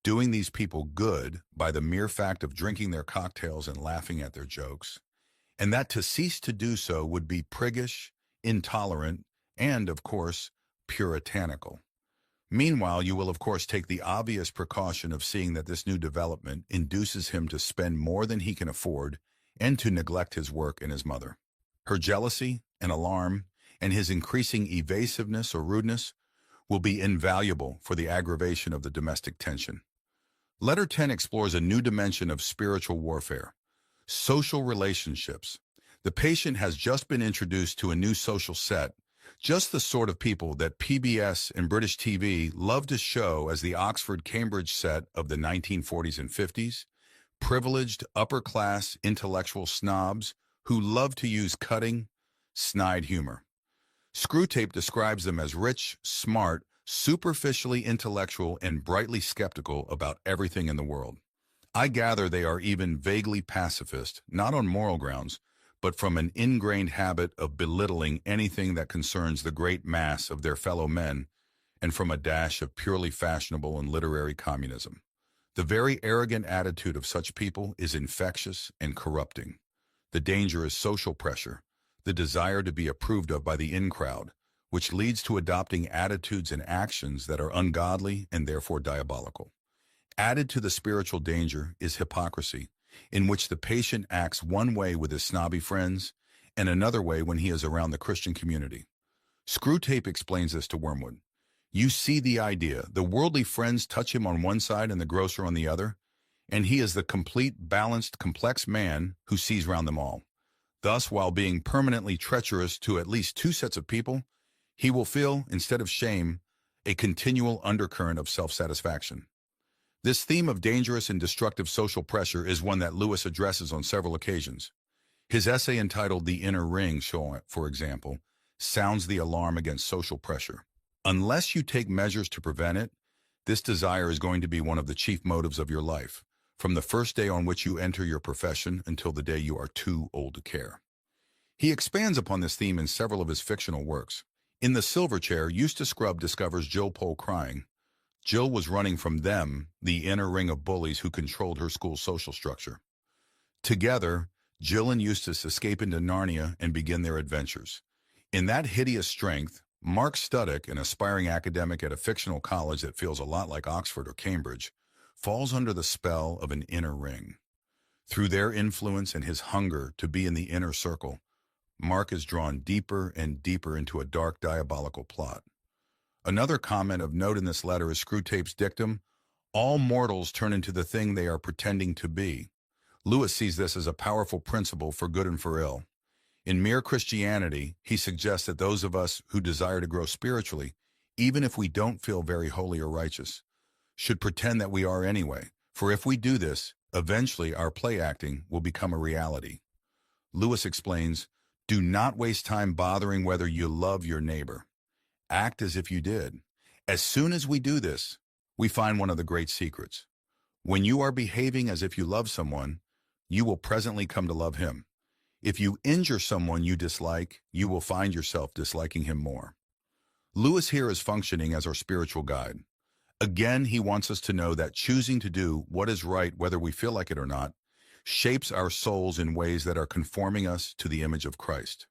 doing these people good by the mere fact of drinking their cocktails and laughing at their jokes, and that to cease to do so would be priggish, intolerant, and, of course, puritanical. Meanwhile, you will of course take the obvious precaution of seeing that this new development induces him to spend more than he can afford and to neglect his work and his mother. Her jealousy and alarm and his increasing evasiveness or rudeness will be invaluable for the aggravation of the domestic tension. Letter 10 explores a new dimension of spiritual warfare: social relationships. The patient has just been introduced to a new social set, just the sort of people that PBS and British TV love to show as the Oxford-Cambridge set of the 1940s and 50s, privileged, upper-class, intellectual snobs who love to use cutting, snide humor. Screwtape describes them as rich, smart, superficially intellectual, and brightly skeptical about everything in the world. I gather they are even vaguely pacifist, not on moral grounds, but from an ingrained habit of belittling anything that concerns the great mass of their fellow men, and from a dash of purely fashionable and literary communism. The very arrogant attitude of such people is infectious and corrupting. The danger is social pressure, the desire to be approved of by the in-crowd, which leads to adopting attitudes and actions that are ungodly and therefore diabolical. Added to the spiritual danger is hypocrisy, in which the patient acts one way with his snobby friends and another way when he is around the Christian community. Screwtape explains this to Wormwood. You see the idea. The worldly friends touch him on one side and the grocer on the other, and he is the complete, balanced, complex man who sees round them all. Thus, while being permanently treacherous to at least two sets of people, he will feel, instead of shame, a continual undercurrent of self-satisfaction. This theme of dangerous and destructive social pressure is one that Lewis addresses on several occasions. His essay entitled The Inner Ring, for example, sounds the alarm against social pressure. Unless you take measures to prevent it, this desire is going to be one of the chief motives of your life, from the first day on which you enter your profession until the day you are too old to care. He expands upon this theme in several of his fictional works. In The Silver Chair, Eustace Scrubb discovers Jill Pole crying. Jill was running from them, the inner ring of bullies who controlled her school's social structure. Together, Jill and Eustace escape into Narnia and begin their adventures. In that hideous strength, Mark Studdock, an aspiring academic at a fictional college that feels a lot like Oxford or Cambridge, falls under the spell of an inner ring. Through their influence and his hunger to be in the inner circle, Mark is drawn deeper and deeper into a dark, diabolical plot. Another comment of note in this letter is Screwtape's dictum, all mortals turn into the thing they are pretending to be. Lewis sees this as a powerful principle for good and for ill. In Mere Christianity, he suggests that those of us who desire to grow spiritually, even if we don't feel very holy or righteous, should pretend that we are anyway, for if we do this, eventually our play acting will become a reality. Lewis explains, do not waste time bothering whether you love your neighbor. Act as if you did. As soon as we do this, we find one of the great secrets. When you are behaving as if you love someone, you will presently come to love him. If you injure someone you dislike, you will find yourself disliking him more. Lewis here is functioning as our spiritual guide. Again, he wants us to know that choosing to do what is right, whether we feel like it or not, shapes our souls in ways that are conforming us to the image of Christ.